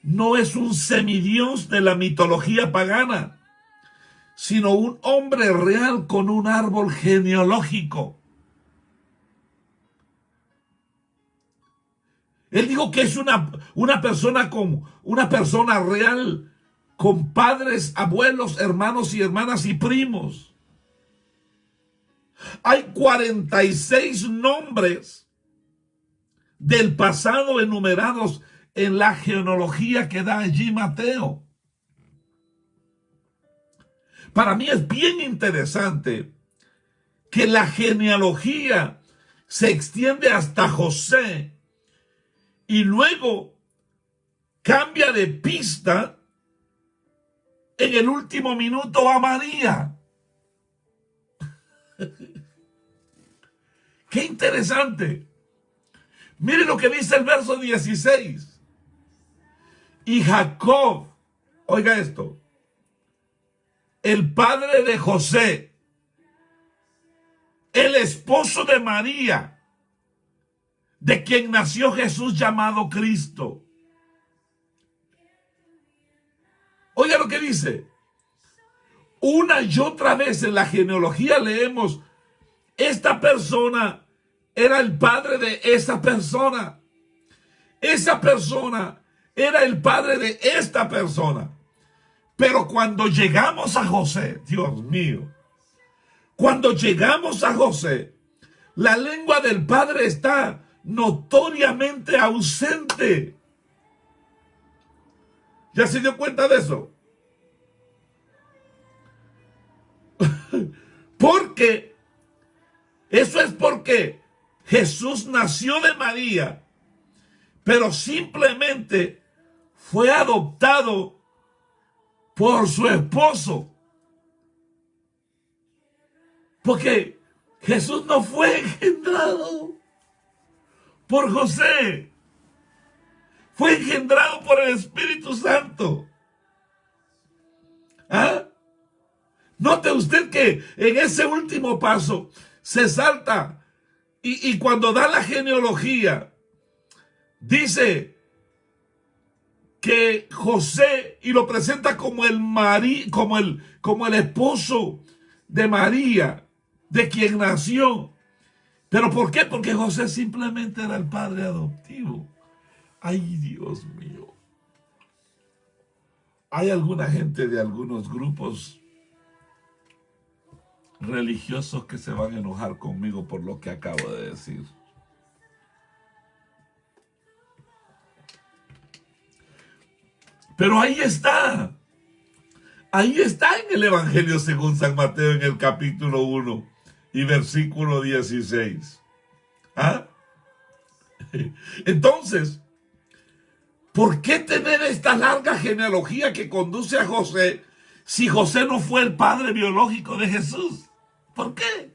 no es un semidios de la mitología pagana, sino un hombre real con un árbol genealógico. Él dijo que es una persona real, con padres, abuelos, hermanos y hermanas y primos. Hay 46 nombres del pasado enumerados en la genealogía que da allí Mateo. Para mí es bien interesante que la genealogía se extiende hasta José y luego cambia de pista en el último minuto a María. ¡Qué interesante! Mire lo que dice el verso 16. Y Jacob, oiga esto, el padre de José, el esposo de María, de quien nació Jesús llamado Cristo. Oiga lo que dice. Una y otra vez en la genealogía leemos, esta persona era el padre de esa persona. Esa persona era el padre de esta persona. Pero cuando llegamos a José, Dios mío, cuando llegamos a José, la lengua del padre está notoriamente ausente. ¿Ya se dio cuenta de eso? Eso es porque Jesús nació de María, pero simplemente fue adoptado por su esposo. Porque Jesús no fue engendrado por José. Fue engendrado por el Espíritu Santo. Note usted que en ese último paso se salta y cuando da la genealogía dice que José, y lo presenta como el esposo de María, de quien nació. ¿Pero por qué? Porque José simplemente era el padre adoptivo. Ay, Dios mío. Hay alguna gente de algunos grupos religiosos que se van a enojar conmigo por lo que acabo de decir. Pero ahí está en el Evangelio según San Mateo en el capítulo 1 y versículo 16. Entonces, ¿por qué tener esta larga genealogía que conduce a José si José no fue el padre biológico de Jesús? ¿Por qué?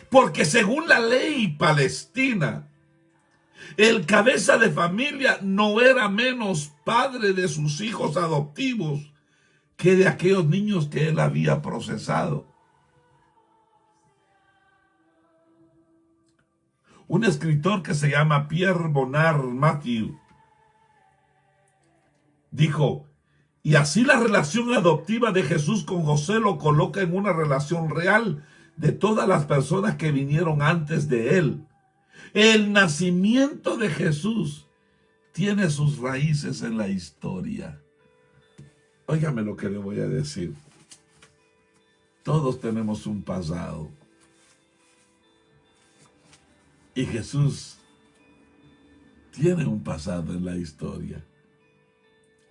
Porque según la ley palestina, el cabeza de familia no era menos padre de sus hijos adoptivos que de aquellos niños que él había procesado. un escritor que se llama Pierre Bonnard Matthew dijo: y así la relación adoptiva de Jesús con José lo coloca en una relación real de todas las personas que vinieron antes de él. El nacimiento de Jesús tiene sus raíces en la historia. Óigame lo que le voy a decir. Todos tenemos un pasado. Y Jesús tiene un pasado en la historia.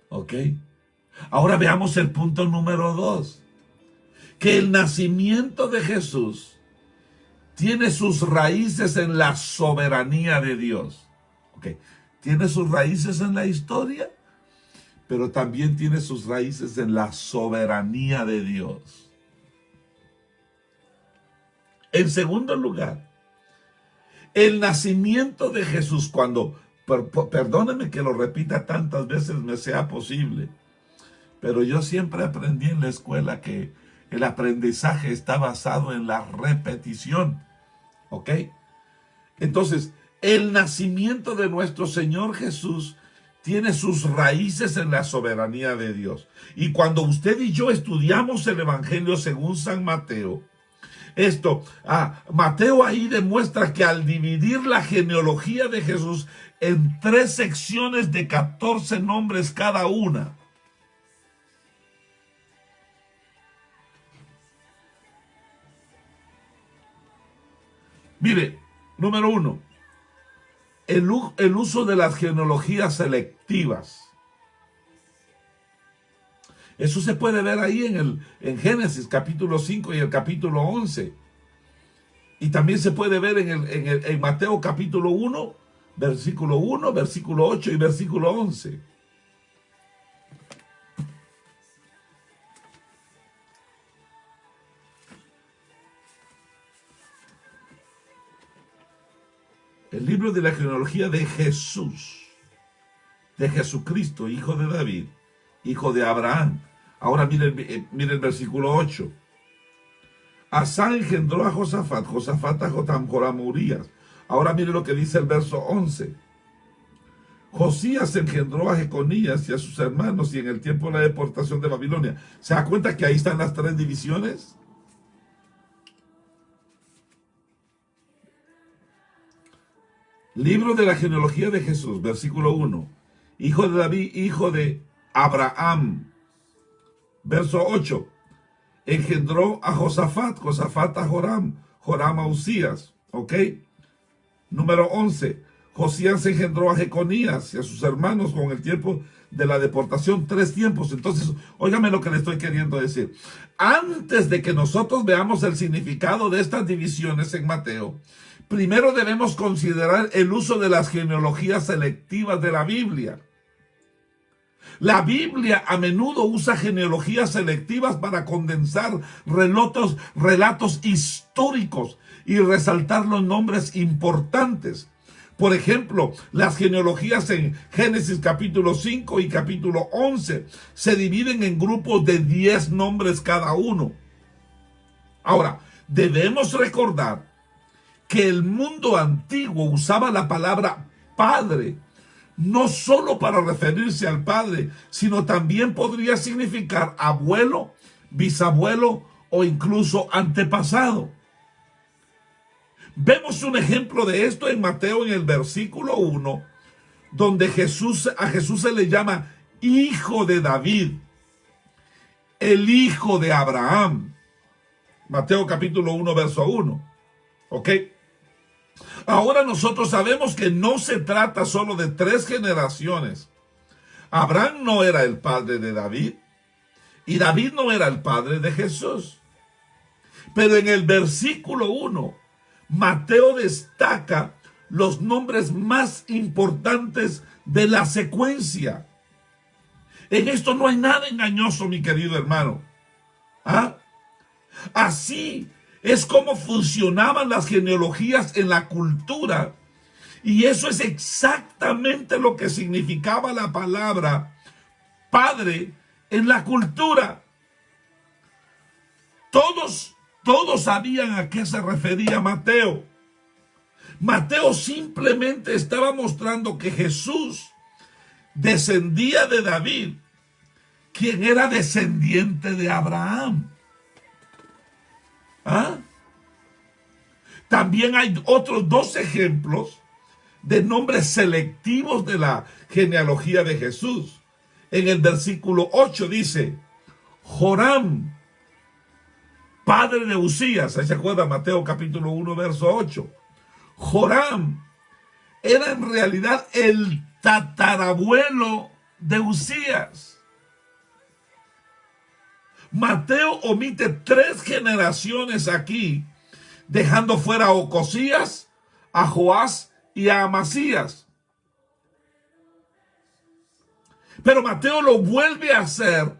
¿Ok? Ahora veamos el punto número 2. Que el nacimiento de Jesús tiene sus raíces en la soberanía de Dios. ¿Ok? Tiene sus raíces en la historia, pero también tiene sus raíces en la soberanía de Dios. En segundo lugar, el nacimiento de Jesús, perdóneme que lo repita tantas veces me sea posible, pero yo siempre aprendí en la escuela que el aprendizaje está basado en la repetición. ¿Ok? Entonces, el nacimiento de nuestro Señor Jesús tiene sus raíces en la soberanía de Dios. Y cuando usted y yo estudiamos el Evangelio según San Mateo, Mateo ahí demuestra que al dividir la genealogía de Jesús en 3 secciones de 14 nombres cada una, mire, número 1, el uso de las genealogías selectivas. Eso se puede ver ahí en Génesis capítulo 5 y el capítulo 11. Y también se puede ver en Mateo capítulo 1, versículo 1, versículo 8 y versículo 11. El libro de la genealogía de Jesús, de Jesucristo, hijo de David, hijo de Abraham. Ahora mire el versículo 8. Asa engendró a Josafat, Josafat a Jotam, Joram a Urías. Ahora mire lo que dice el verso 11. Josías engendró a Jeconías y a sus hermanos, y en el tiempo de la deportación de Babilonia. ¿Se da cuenta que ahí están las 3 divisiones? Libro de la genealogía de Jesús, versículo 1. Hijo de David, hijo de Abraham. Verso 8. Engendró a Josafat, Josafat a Joram, Joram a Usías. ¿Ok? Número 11. Josías engendró a Jeconías y a sus hermanos con el tiempo de la deportación, 3 tiempos. Entonces, óigame lo que le estoy queriendo decir. Antes de que nosotros veamos el significado de estas divisiones en Mateo, primero debemos considerar el uso de las genealogías selectivas de la Biblia. La Biblia a menudo usa genealogías selectivas para condensar relatos históricos y resaltar los nombres importantes. Por ejemplo, las genealogías en Génesis capítulo 5 y capítulo 11 se dividen en grupos de 10 nombres cada uno. Ahora, debemos recordar que el mundo antiguo usaba la palabra padre no solo para referirse al padre, sino también podría significar abuelo, bisabuelo o incluso antepasado. Vemos un ejemplo de esto en Mateo en el versículo 1, donde a Jesús se le llama hijo de David, el hijo de Abraham. Mateo capítulo 1, verso 1. ¿Ok? Ahora nosotros sabemos que no se trata solo de 3 generaciones. Abraham no era el padre de David y David no era el padre de Jesús. Pero en el versículo 1, Mateo destaca los nombres más importantes de la secuencia. En esto no hay nada engañoso, mi querido hermano. Así es como funcionaban las genealogías en la cultura. Y eso es exactamente lo que significaba la palabra padre en la cultura. Todos sabían a qué se refería Mateo. Mateo simplemente estaba mostrando que Jesús descendía de David, quien era descendiente de Abraham. ¿Ah? También hay otros dos ejemplos de nombres selectivos de la genealogía de Jesús. En el versículo 8 dice, Joram, padre de Usías. Ahí se acuerda Mateo capítulo 1, verso 8. Joram era en realidad el tatarabuelo de Usías. Mateo omite 3 generaciones aquí, dejando fuera a Ocosías, a Joás y a Amasías. Pero Mateo lo vuelve a hacer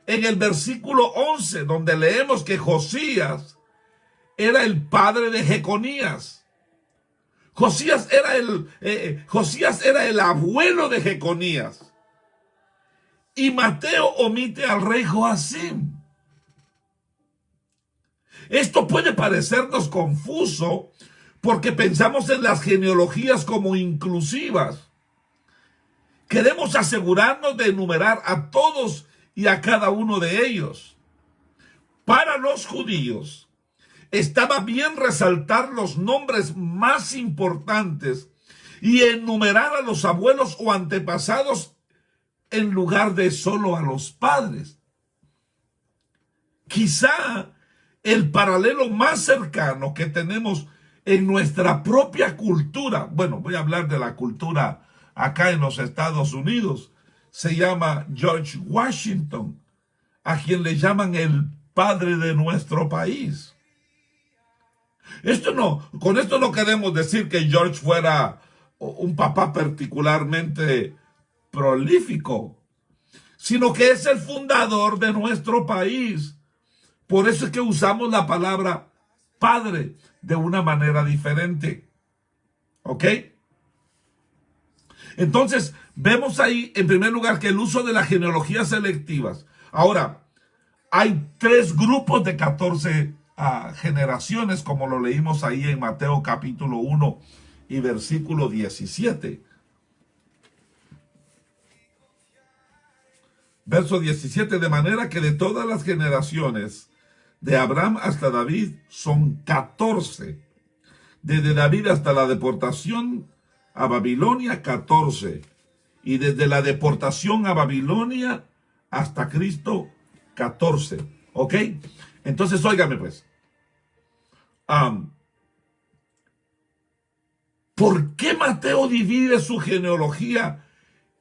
en el versículo 11, donde leemos que Josías era el padre de Jeconías. Josías era el abuelo de Jeconías. Y Mateo omite al rey Joacim. Esto puede parecernos confuso porque pensamos en las genealogías como inclusivas. Queremos asegurarnos de enumerar a todos y a cada uno de ellos. Para los judíos, estaba bien resaltar los nombres más importantes y enumerar a los abuelos o antepasados en lugar de solo a los padres. Quizá el paralelo más cercano que tenemos en nuestra propia cultura, bueno, voy a hablar de la cultura acá en los Estados Unidos, se llama George Washington, a quien le llaman el padre de nuestro país. Con esto no queremos decir que George fuera un papá particularmente prolífico, sino que es el fundador de nuestro país. Por eso es que usamos la palabra padre de una manera diferente. ¿Ok? Entonces, vemos ahí, en primer lugar, que el uso de las genealogías selectivas. Ahora, hay 3 grupos de 14 generaciones, como lo leímos ahí en Mateo capítulo 1 y versículo 17. Verso 17, de manera que de todas las generaciones, de Abraham hasta David, son 14. Desde David hasta la deportación a Babilonia, 14. Y desde la deportación a Babilonia hasta Cristo, 14. ¿Ok? Entonces, óigame pues. ¿Por qué Mateo divide su genealogía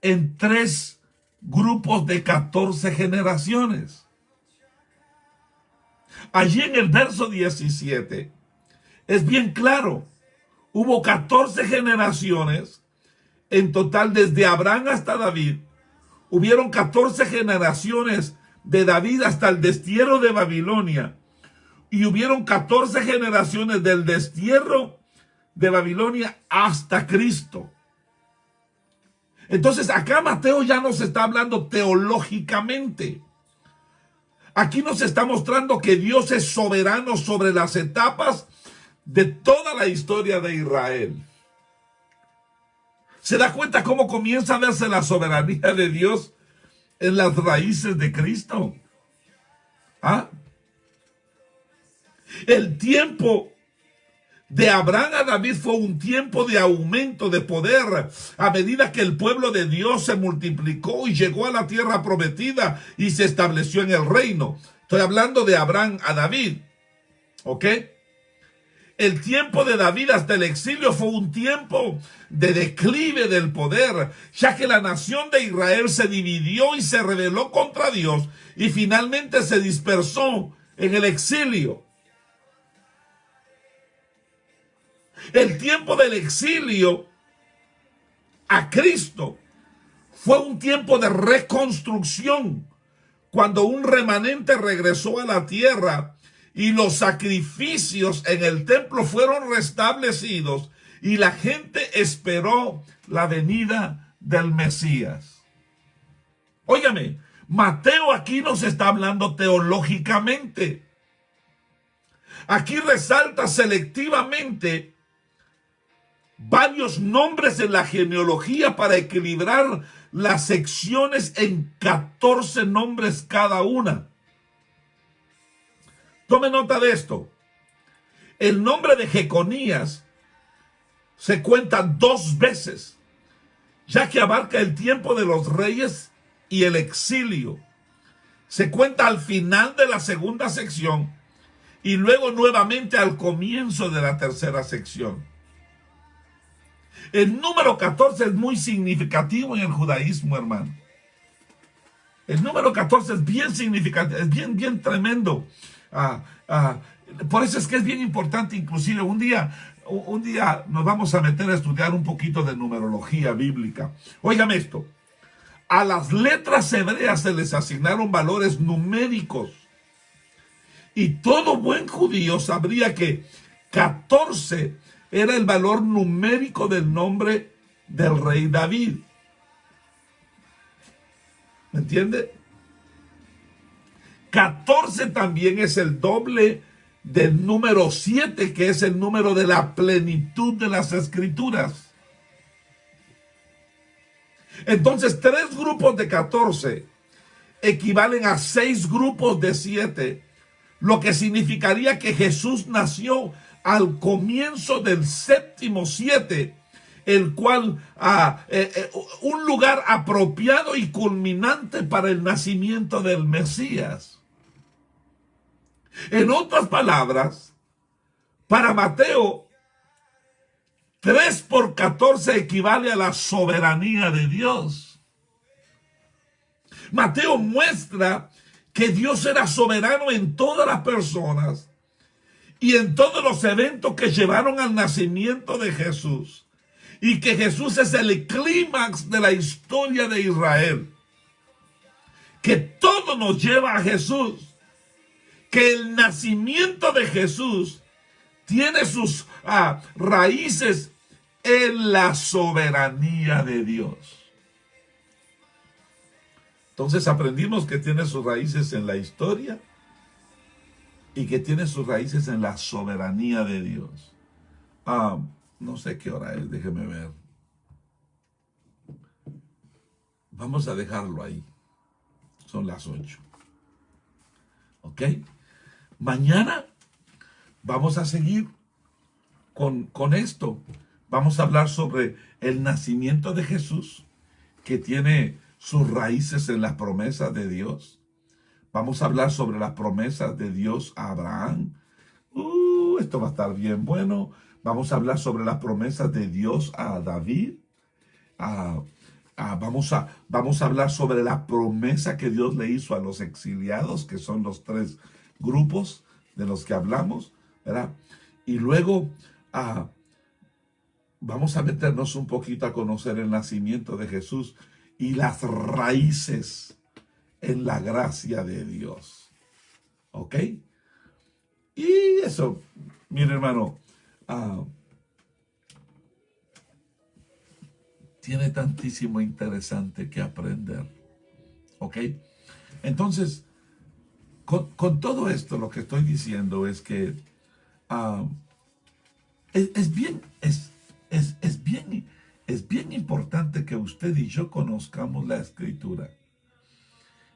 en 3 grupos de 14 generaciones? Allí en el verso 17 es bien claro. Hubo 14 generaciones en total desde Abraham hasta David. Hubieron 14 generaciones de David hasta el destierro de Babilonia. Y hubieron 14 generaciones del destierro de Babilonia hasta Cristo. Entonces acá Mateo ya nos está hablando teológicamente. Aquí nos está mostrando que Dios es soberano sobre las etapas de toda la historia de Israel. ¿Se da cuenta cómo comienza a verse la soberanía de Dios en las raíces de Cristo? ¿Ah? El tiempo de Abraham a David fue un tiempo de aumento de poder a medida que el pueblo de Dios se multiplicó y llegó a la tierra prometida y se estableció en el reino. Estoy hablando de Abraham a David. ¿Ok? El tiempo de David hasta el exilio fue un tiempo de declive del poder, ya que la nación de Israel se dividió y se rebeló contra Dios y finalmente se dispersó en el exilio. El tiempo del exilio a Cristo fue un tiempo de reconstrucción, cuando un remanente regresó a la tierra y los sacrificios en el templo fueron restablecidos y la gente esperó la venida del Mesías. Óigame, Mateo aquí nos está hablando teológicamente. Aquí resalta selectivamente varios nombres en la genealogía para equilibrar las secciones en 14 nombres cada una. Tome nota de esto. El nombre de Jeconías se cuenta 2 veces, ya que abarca el tiempo de los reyes y el exilio. Se cuenta al final de la segunda sección y luego nuevamente al comienzo de la tercera sección. El número 14 es muy significativo en el judaísmo, hermano. El número 14 es bien significativo, es bien tremendo. Por eso es que es bien importante, inclusive un día nos vamos a meter a estudiar un poquito de numerología bíblica. Óigame esto. A las letras hebreas se les asignaron valores numéricos. Y todo buen judío sabría que 14 era el valor numérico del nombre del rey David. ¿Me entiende? 14 también es el doble del número 7, que es el número de la plenitud de las escrituras. Entonces, 3 grupos de 14 equivalen a 6 grupos de 7, lo que significaría que Jesús nació al comienzo del séptimo 7, el cual un lugar apropiado y culminante para el nacimiento del Mesías. En otras palabras, para Mateo, 3 por 14 equivale a la soberanía de Dios. Mateo muestra que Dios era soberano en todas las personas y en todos los eventos que llevaron al nacimiento de Jesús. Y que Jesús es el clímax de la historia de Israel. Que todo nos lleva a Jesús. Que el nacimiento de Jesús tiene sus raíces en la soberanía de Dios. Entonces aprendimos que tiene sus raíces en la historia y que tiene sus raíces en la soberanía de Dios. No sé qué hora es, déjeme ver. Vamos a dejarlo ahí. Son las 8. ¿Ok? Mañana vamos a seguir con esto. Vamos a hablar sobre el nacimiento de Jesús, que tiene sus raíces en las promesas de Dios. Vamos a hablar sobre las promesas de Dios a Abraham. Esto va a estar bien bueno. Vamos a hablar sobre las promesas de Dios a David. Vamos a hablar sobre la promesa que Dios le hizo a los exiliados, que son los 3 grupos de los que hablamos, ¿verdad? Y luego vamos a meternos un poquito a conocer el nacimiento de Jesús y las raíces en la gracia de Dios. ¿Ok? Y eso, mire, hermano, tiene tantísimo interesante que aprender. ¿Ok? Entonces, con todo esto, lo que estoy diciendo es que es bien importante que usted y yo conozcamos la Escritura,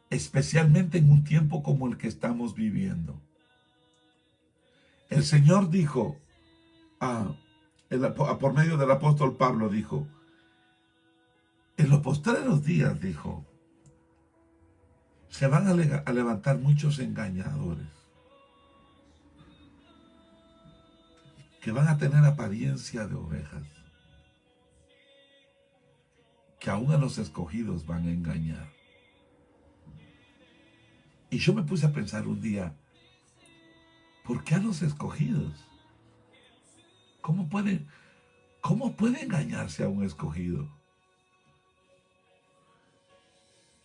especialmente en un tiempo como el que estamos viviendo. El Señor dijo, por medio del apóstol Pablo dijo, en los postreros días, dijo, se van a levantar muchos engañadores que van a tener apariencia de ovejas, que aún a los escogidos van a engañar. Y yo me puse a pensar un día, ¿por qué a los escogidos? ¿Cómo puede engañarse a un escogido?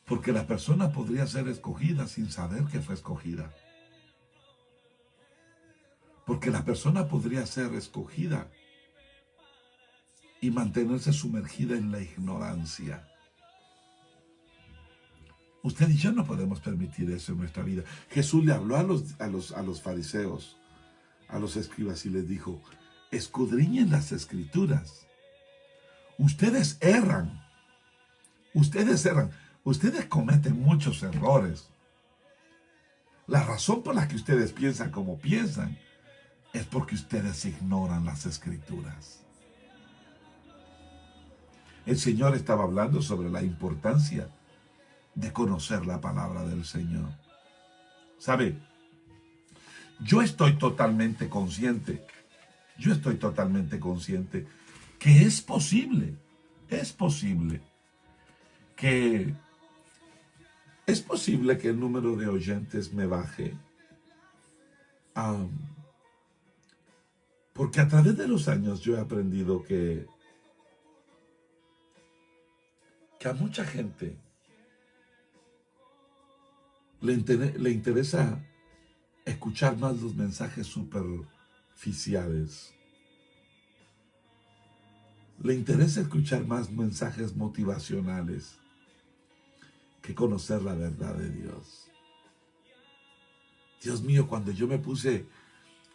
Porque la persona podría ser escogida sin saber que fue escogida. Porque la persona podría ser escogida y mantenerse sumergida en la ignorancia. Usted y yo no podemos permitir eso en nuestra vida. Jesús le habló a los fariseos, a los escribas, y les dijo, escudriñen las escrituras, Ustedes erran. Ustedes erran. Ustedes cometen muchos errores. La razón por la que ustedes piensan como piensan es porque ustedes ignoran las Escrituras. El Señor estaba hablando sobre la importancia de conocer la palabra del Señor. ¿Sabe? Yo estoy totalmente consciente que es posible que el número de oyentes me baje. Porque a través de los años yo he aprendido que a mucha gente le interesa escuchar más los mensajes superficiales. Le interesa escuchar más mensajes motivacionales que conocer la verdad de Dios. Dios mío, cuando yo me puse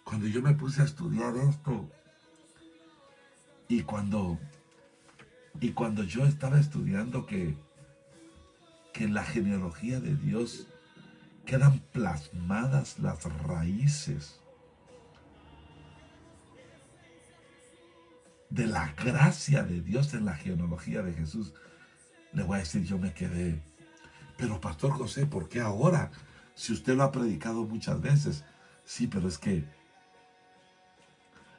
a estudiar esto, y cuando yo estaba estudiando que en la genealogía de Dios quedan plasmadas las raíces de la gracia de Dios en la genealogía de Jesús, le voy a decir, yo me quedé. Pero Pastor José, ¿por qué ahora? Si usted lo ha predicado muchas veces. Sí, pero es que,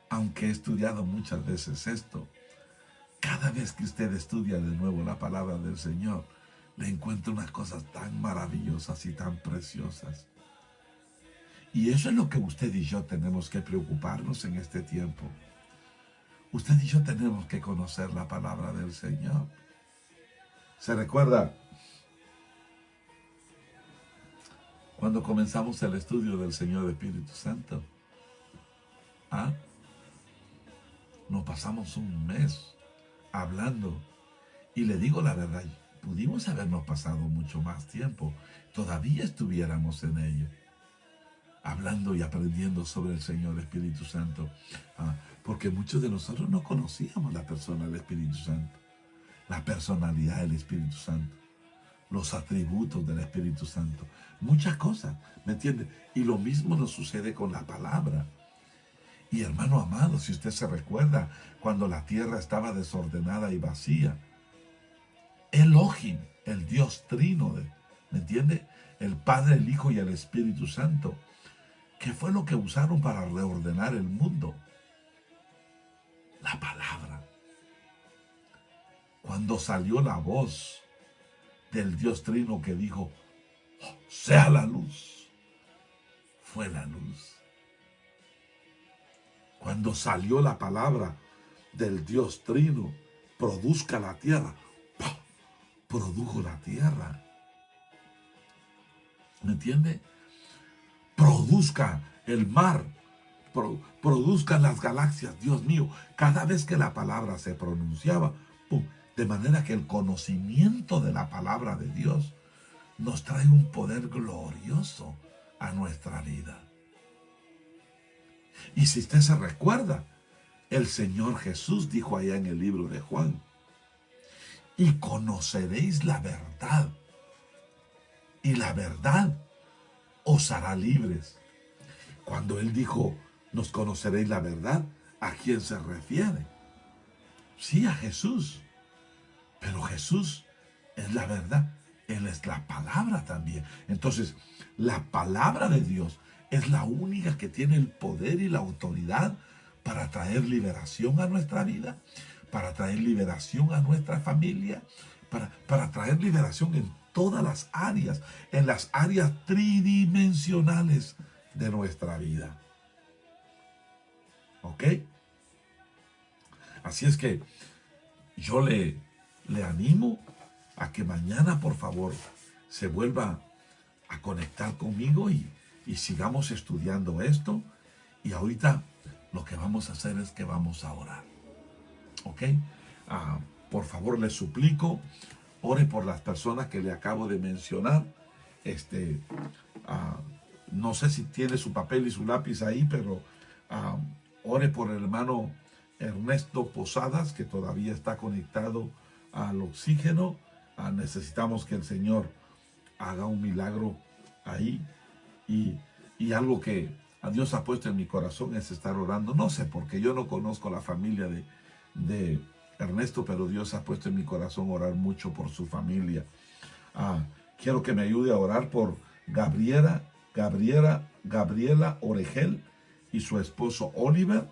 aunque he estudiado muchas veces esto, cada vez que usted estudia de nuevo la palabra del Señor, le encuentra unas cosas tan maravillosas y tan preciosas. Y eso es lo que usted y yo tenemos que preocuparnos en este tiempo. Usted y yo tenemos que conocer la palabra del Señor. ¿Se recuerda cuando comenzamos el estudio del Señor Espíritu Santo? Nos pasamos un mes hablando. Y le digo la verdad, pudimos habernos pasado mucho más tiempo. Todavía estuviéramos en ello, hablando y aprendiendo sobre el Señor Espíritu Santo. Porque muchos de nosotros no conocíamos la persona del Espíritu Santo, la personalidad del Espíritu Santo, los atributos del Espíritu Santo, muchas cosas, ¿me entiende? Y lo mismo nos sucede con la palabra. Y hermano amado, si usted se recuerda, cuando la tierra estaba desordenada y vacía, Elohim, el Dios trino, ¿me entiende? El Padre, el Hijo y el Espíritu Santo, ¿qué fue lo que usaron para reordenar el mundo? La palabra. Cuando salió la voz del Dios trino que dijo, "Oh, sea la luz", fue la luz. Cuando salió la palabra del Dios trino, produzca la tierra, ¡pah!, produjo la tierra. ¿Me entiende? Produzca el mar, produzcan las galaxias. Dios mío, cada vez que la palabra se pronunciaba, ¡pum!, de manera que el conocimiento de la palabra de Dios nos trae un poder glorioso a nuestra vida. Y si usted se recuerda, el Señor Jesús dijo allá en el libro de Juan, y conoceréis la verdad, y la verdad os hará libres. Cuando Él dijo, nos conoceréis la verdad, ¿a quién se refiere? Sí, a Jesús. Pero Jesús es la verdad. Él es la palabra también. Entonces, la palabra de Dios es la única que tiene el poder y la autoridad para traer liberación a nuestra vida, para traer liberación a nuestra familia, para traer liberación en todas las áreas, en las áreas tridimensionales de nuestra vida. ¿Ok? Así es que yo le animo a que mañana, por favor, se vuelva a conectar conmigo y sigamos estudiando esto. Y ahorita lo que vamos a hacer es que vamos a orar. ¿Ok? Por favor, les suplico, ore por las personas que le acabo de mencionar. No sé si tiene su papel y su lápiz ahí, pero ore por el hermano Ernesto Posadas, que todavía está conectado al oxígeno. Necesitamos que el Señor haga un milagro ahí. Y algo que a Dios ha puesto en mi corazón es estar orando. No sé, porque yo no conozco la familia de Ernesto, pero Dios ha puesto en mi corazón orar mucho por su familia. Quiero que me ayude a orar por Gabriela Oregel y su esposo Oliver,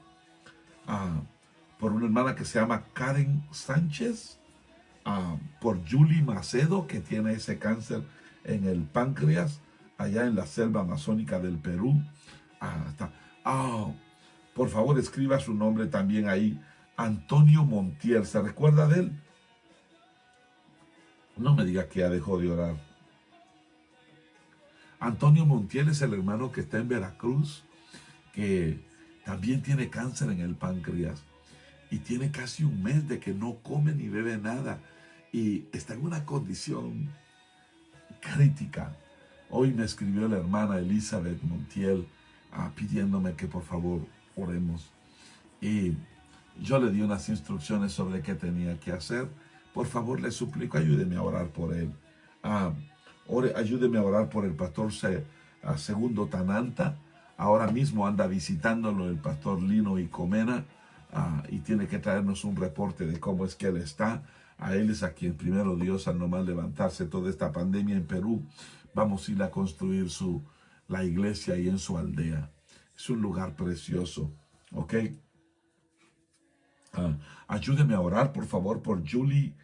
por una hermana que se llama Karen Sánchez, por Julie Macedo, que tiene ese cáncer en el páncreas, allá en la selva amazónica del Perú. Por favor, escriba su nombre también ahí. Antonio Montiel, ¿se recuerda de él? No me diga que ya dejó de orar. Antonio Montiel es el hermano que está en Veracruz, que también tiene cáncer en el páncreas y tiene casi un mes de que no come ni bebe nada y está en una condición crítica. Hoy me escribió la hermana Elizabeth Montiel pidiéndome que por favor oremos, y yo le di unas instrucciones sobre qué tenía que hacer. Por favor, le suplico, ayúdeme a orar por él. Ayúdeme a orar por el pastor Segundo Tananta. Ahora mismo anda visitándolo el pastor Lino y Comena, y tiene que traernos un reporte de cómo es que él está. A él es a quien primero Dios, al nomás levantarse toda esta pandemia en Perú, vamos a ir a construir la iglesia ahí en su aldea. Es un lugar precioso, ¿ok? Ayúdeme a orar, por favor, por Julie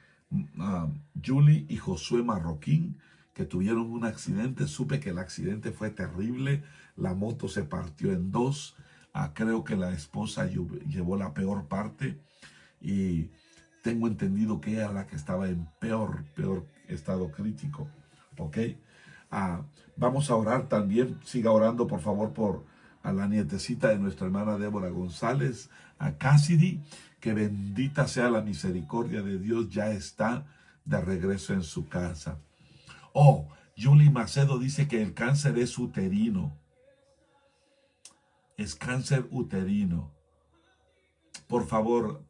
y Josué Marroquín, que tuvieron un accidente. Supe que el accidente fue terrible. La moto se partió en dos. Creo que la esposa llevó la peor parte. Y tengo entendido que ella era la que estaba en peor estado crítico. ¿Ok? Vamos a orar también. Siga orando, por favor, por la nietecita de nuestra hermana Débora González, a Cassidy. Que bendita sea la misericordia de Dios, ya está de regreso en su casa. Julie Macedo dice que el cáncer es uterino. Es cáncer uterino. Por favor,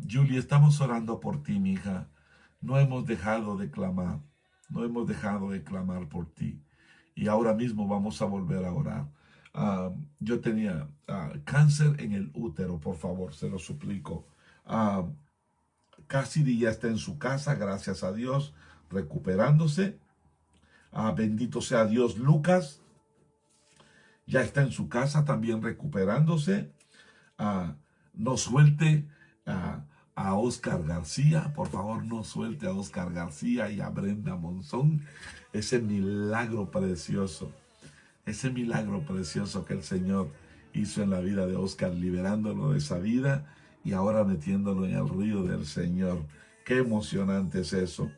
Julie, estamos orando por ti, mi hija. No hemos dejado de clamar. No hemos dejado de clamar por ti. Y ahora mismo vamos a volver a orar. Yo tenía cáncer en el útero, por favor, se lo suplico. Cassidy ya está en su casa, gracias a Dios, recuperándose. Bendito sea Dios. Lucas ya está en su casa también recuperándose. No suelte a Oscar García, por favor, no suelte a Oscar García y a Brenda Monzón. Ese milagro precioso que el Señor hizo en la vida de Oscar, liberándolo de esa vida y ahora metiéndolo en el río del Señor. Qué emocionante es eso.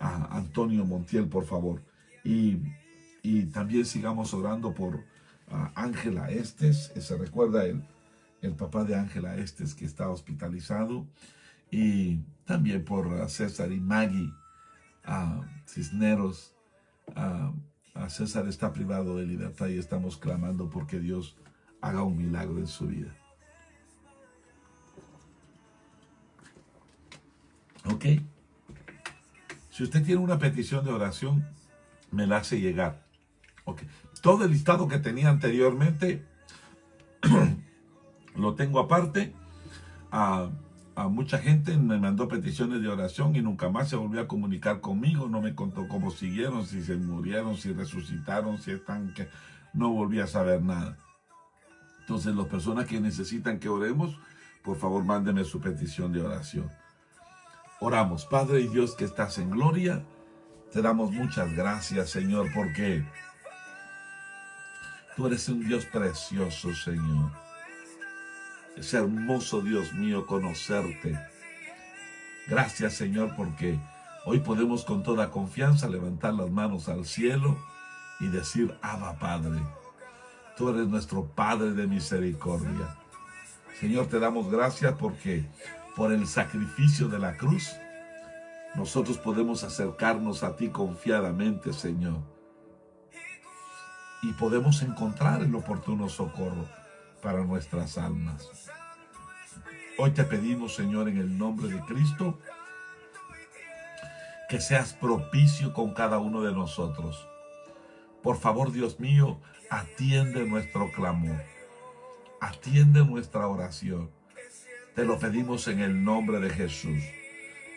Antonio Montiel, por favor. Y también sigamos orando por Ángela Estes. Se recuerda el papá de Ángela Estes, que está hospitalizado. Y también por César y Maggie Cisneros. César está privado de libertad y estamos clamando porque Dios haga un milagro en su vida. ¿Ok? Si usted tiene una petición de oración, me la hace llegar. ¿Ok? Todo el listado que tenía anteriormente lo tengo aparte. A mucha gente me mandó peticiones de oración y nunca más se volvió a comunicar conmigo. No me contó cómo siguieron, si se murieron, si resucitaron, si están... No volví a saber nada. Entonces, las personas que necesitan que oremos, por favor, mándenme su petición de oración. Oramos. Padre y Dios que estás en gloria, te damos muchas gracias, Señor, porque tú eres un Dios precioso, Señor. Es hermoso, Dios mío, conocerte. Gracias, Señor, porque hoy podemos con toda confianza levantar las manos al cielo y decir: Abba, Padre. Tú eres nuestro Padre de misericordia. Señor, te damos gracias porque por el sacrificio de la cruz nosotros podemos acercarnos a ti confiadamente, Señor, y podemos encontrar el oportuno socorro para nuestras almas. Hoy te pedimos, Señor, en el nombre de Cristo, que seas propicio con cada uno de nosotros. Por favor, Dios mío, atiende nuestro clamor. Atiende nuestra oración. Te lo pedimos en el nombre de Jesús.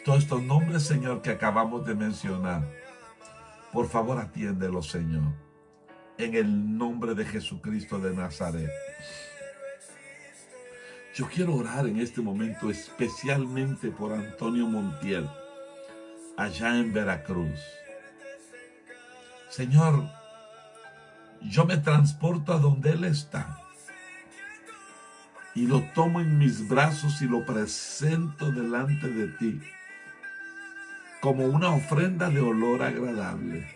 Todos estos nombres, Señor, que acabamos de mencionar, por favor, atiéndelos, Señor. En el nombre de Jesucristo de Nazaret. Yo quiero orar en este momento especialmente por Antonio Montiel, allá en Veracruz. Señor, yo me transporto a donde él está y lo tomo en mis brazos y lo presento delante de ti como una ofrenda de olor agradable,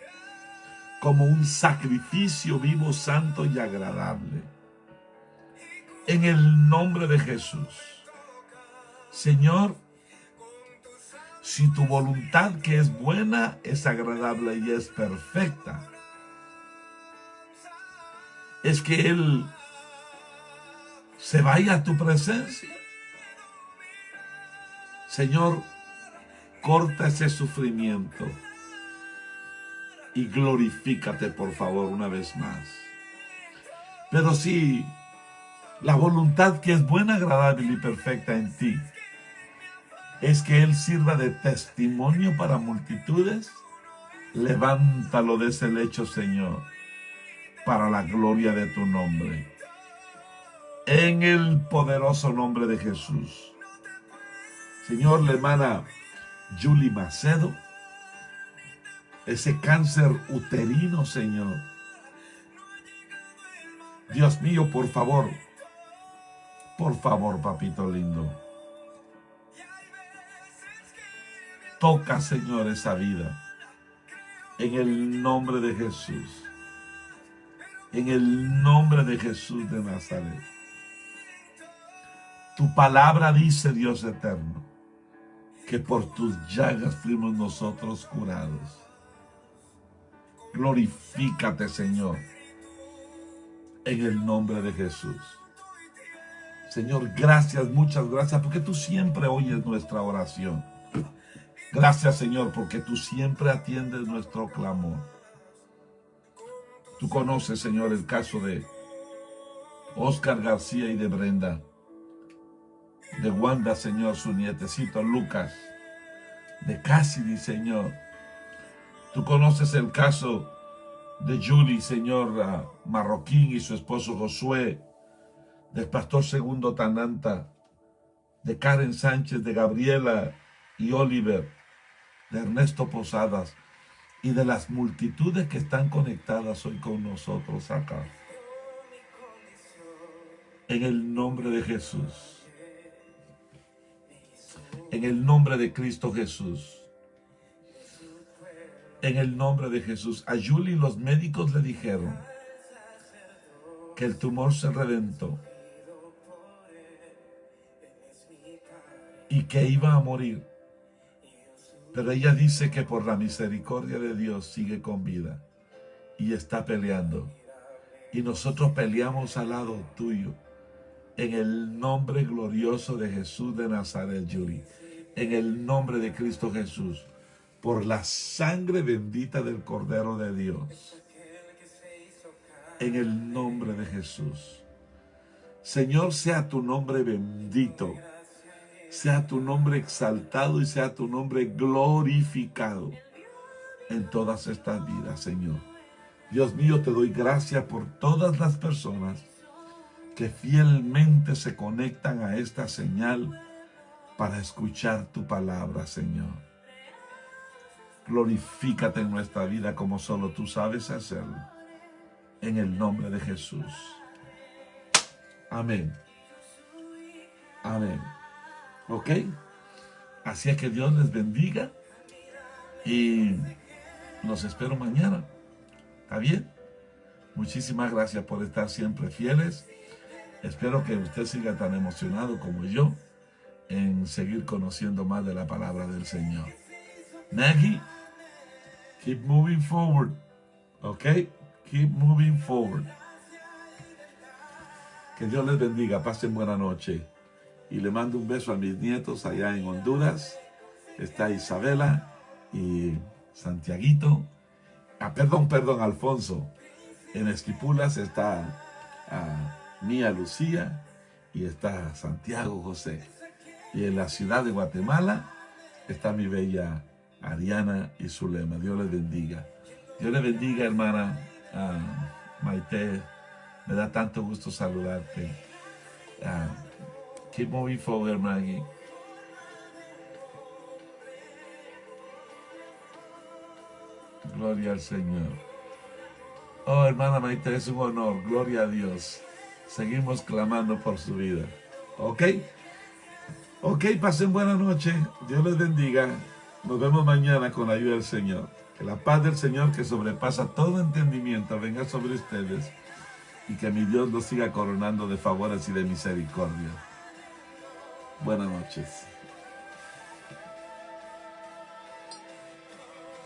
como un sacrificio vivo, santo y agradable. En el nombre de Jesús. Señor, si tu voluntad, que es buena, es agradable y es perfecta, es que él se vaya a tu presencia. Señor, corta ese sufrimiento y glorifícate, por favor, una vez más. Pero si la voluntad que es buena, agradable y perfecta en ti es que él sirva de testimonio para multitudes, levántalo de ese lecho, Señor, para la gloria de tu nombre. En el poderoso nombre de Jesús. Señor, la hermana Julie Macedo, ese cáncer uterino, Señor. Dios mío, por favor, papito lindo. Toca, Señor, esa vida. En el nombre de Jesús. En el nombre de Jesús de Nazaret. Tu palabra dice, Dios eterno, que por tus llagas fuimos nosotros curados. Glorifícate, Señor, en el nombre de Jesús. Señor, gracias, muchas gracias, porque tú siempre oyes nuestra oración. Gracias, Señor, porque tú siempre atiendes nuestro clamor. Tú conoces, Señor, el caso de Oscar García y de Brenda, de Wanda, Señor, su nietecito Lucas, de Cassidy, Señor. Tú conoces el caso de Julie, Señor, Marroquín y su esposo Josué, del pastor Segundo Tananta, de Karen Sánchez, de Gabriela y Oliver, de Ernesto Posadas y de las multitudes que están conectadas hoy con nosotros acá. En el nombre de Jesús. En el nombre de Cristo Jesús. En el nombre de Jesús. A Julie los médicos le dijeron que el tumor se reventó y que iba a morir. Pero ella dice que por la misericordia de Dios sigue con vida y está peleando. Y nosotros peleamos al lado tuyo. En el nombre glorioso de Jesús de Nazaret, Julie. En el nombre de Cristo Jesús. Por la sangre bendita del Cordero de Dios. En el nombre de Jesús. Señor, sea tu nombre bendito. Sea tu nombre exaltado y sea tu nombre glorificado en todas estas vidas, Señor. Dios mío, te doy gracias por todas las personas que fielmente se conectan a esta señal para escuchar tu palabra, Señor. Glorifícate en nuestra vida como solo tú sabes hacerlo. En el nombre de Jesús. Amén. Amén. ¿Ok? Así es que Dios les bendiga y los espero mañana. ¿Está bien? Muchísimas gracias por estar siempre fieles. Espero que usted siga tan emocionado como yo en seguir conociendo más de la palabra del Señor. Maggie, keep moving forward. ¿Ok? Keep moving forward. Que Dios les bendiga. Pasen buena noche. Y le mando un beso a mis nietos allá en Honduras. Está Isabela y Santiaguito. Perdón, Alfonso. En Esquipulas está Mía Lucía y está Santiago José. Y en la ciudad de Guatemala está mi bella Ariana y Zulema. Dios les bendiga. Dios les bendiga, hermana Maite. Me da tanto gusto saludarte. Keep moving forward, Maggie. Gloria al Señor. Oh, hermana Maite, es un honor. Gloria a Dios. Seguimos clamando por su vida. ¿Ok? Ok, pasen buena noche. Dios les bendiga. Nos vemos mañana con la ayuda del Señor. Que la paz del Señor, que sobrepasa todo entendimiento, venga sobre ustedes. Y que mi Dios los siga coronando de favores y de misericordia. Buenas noches.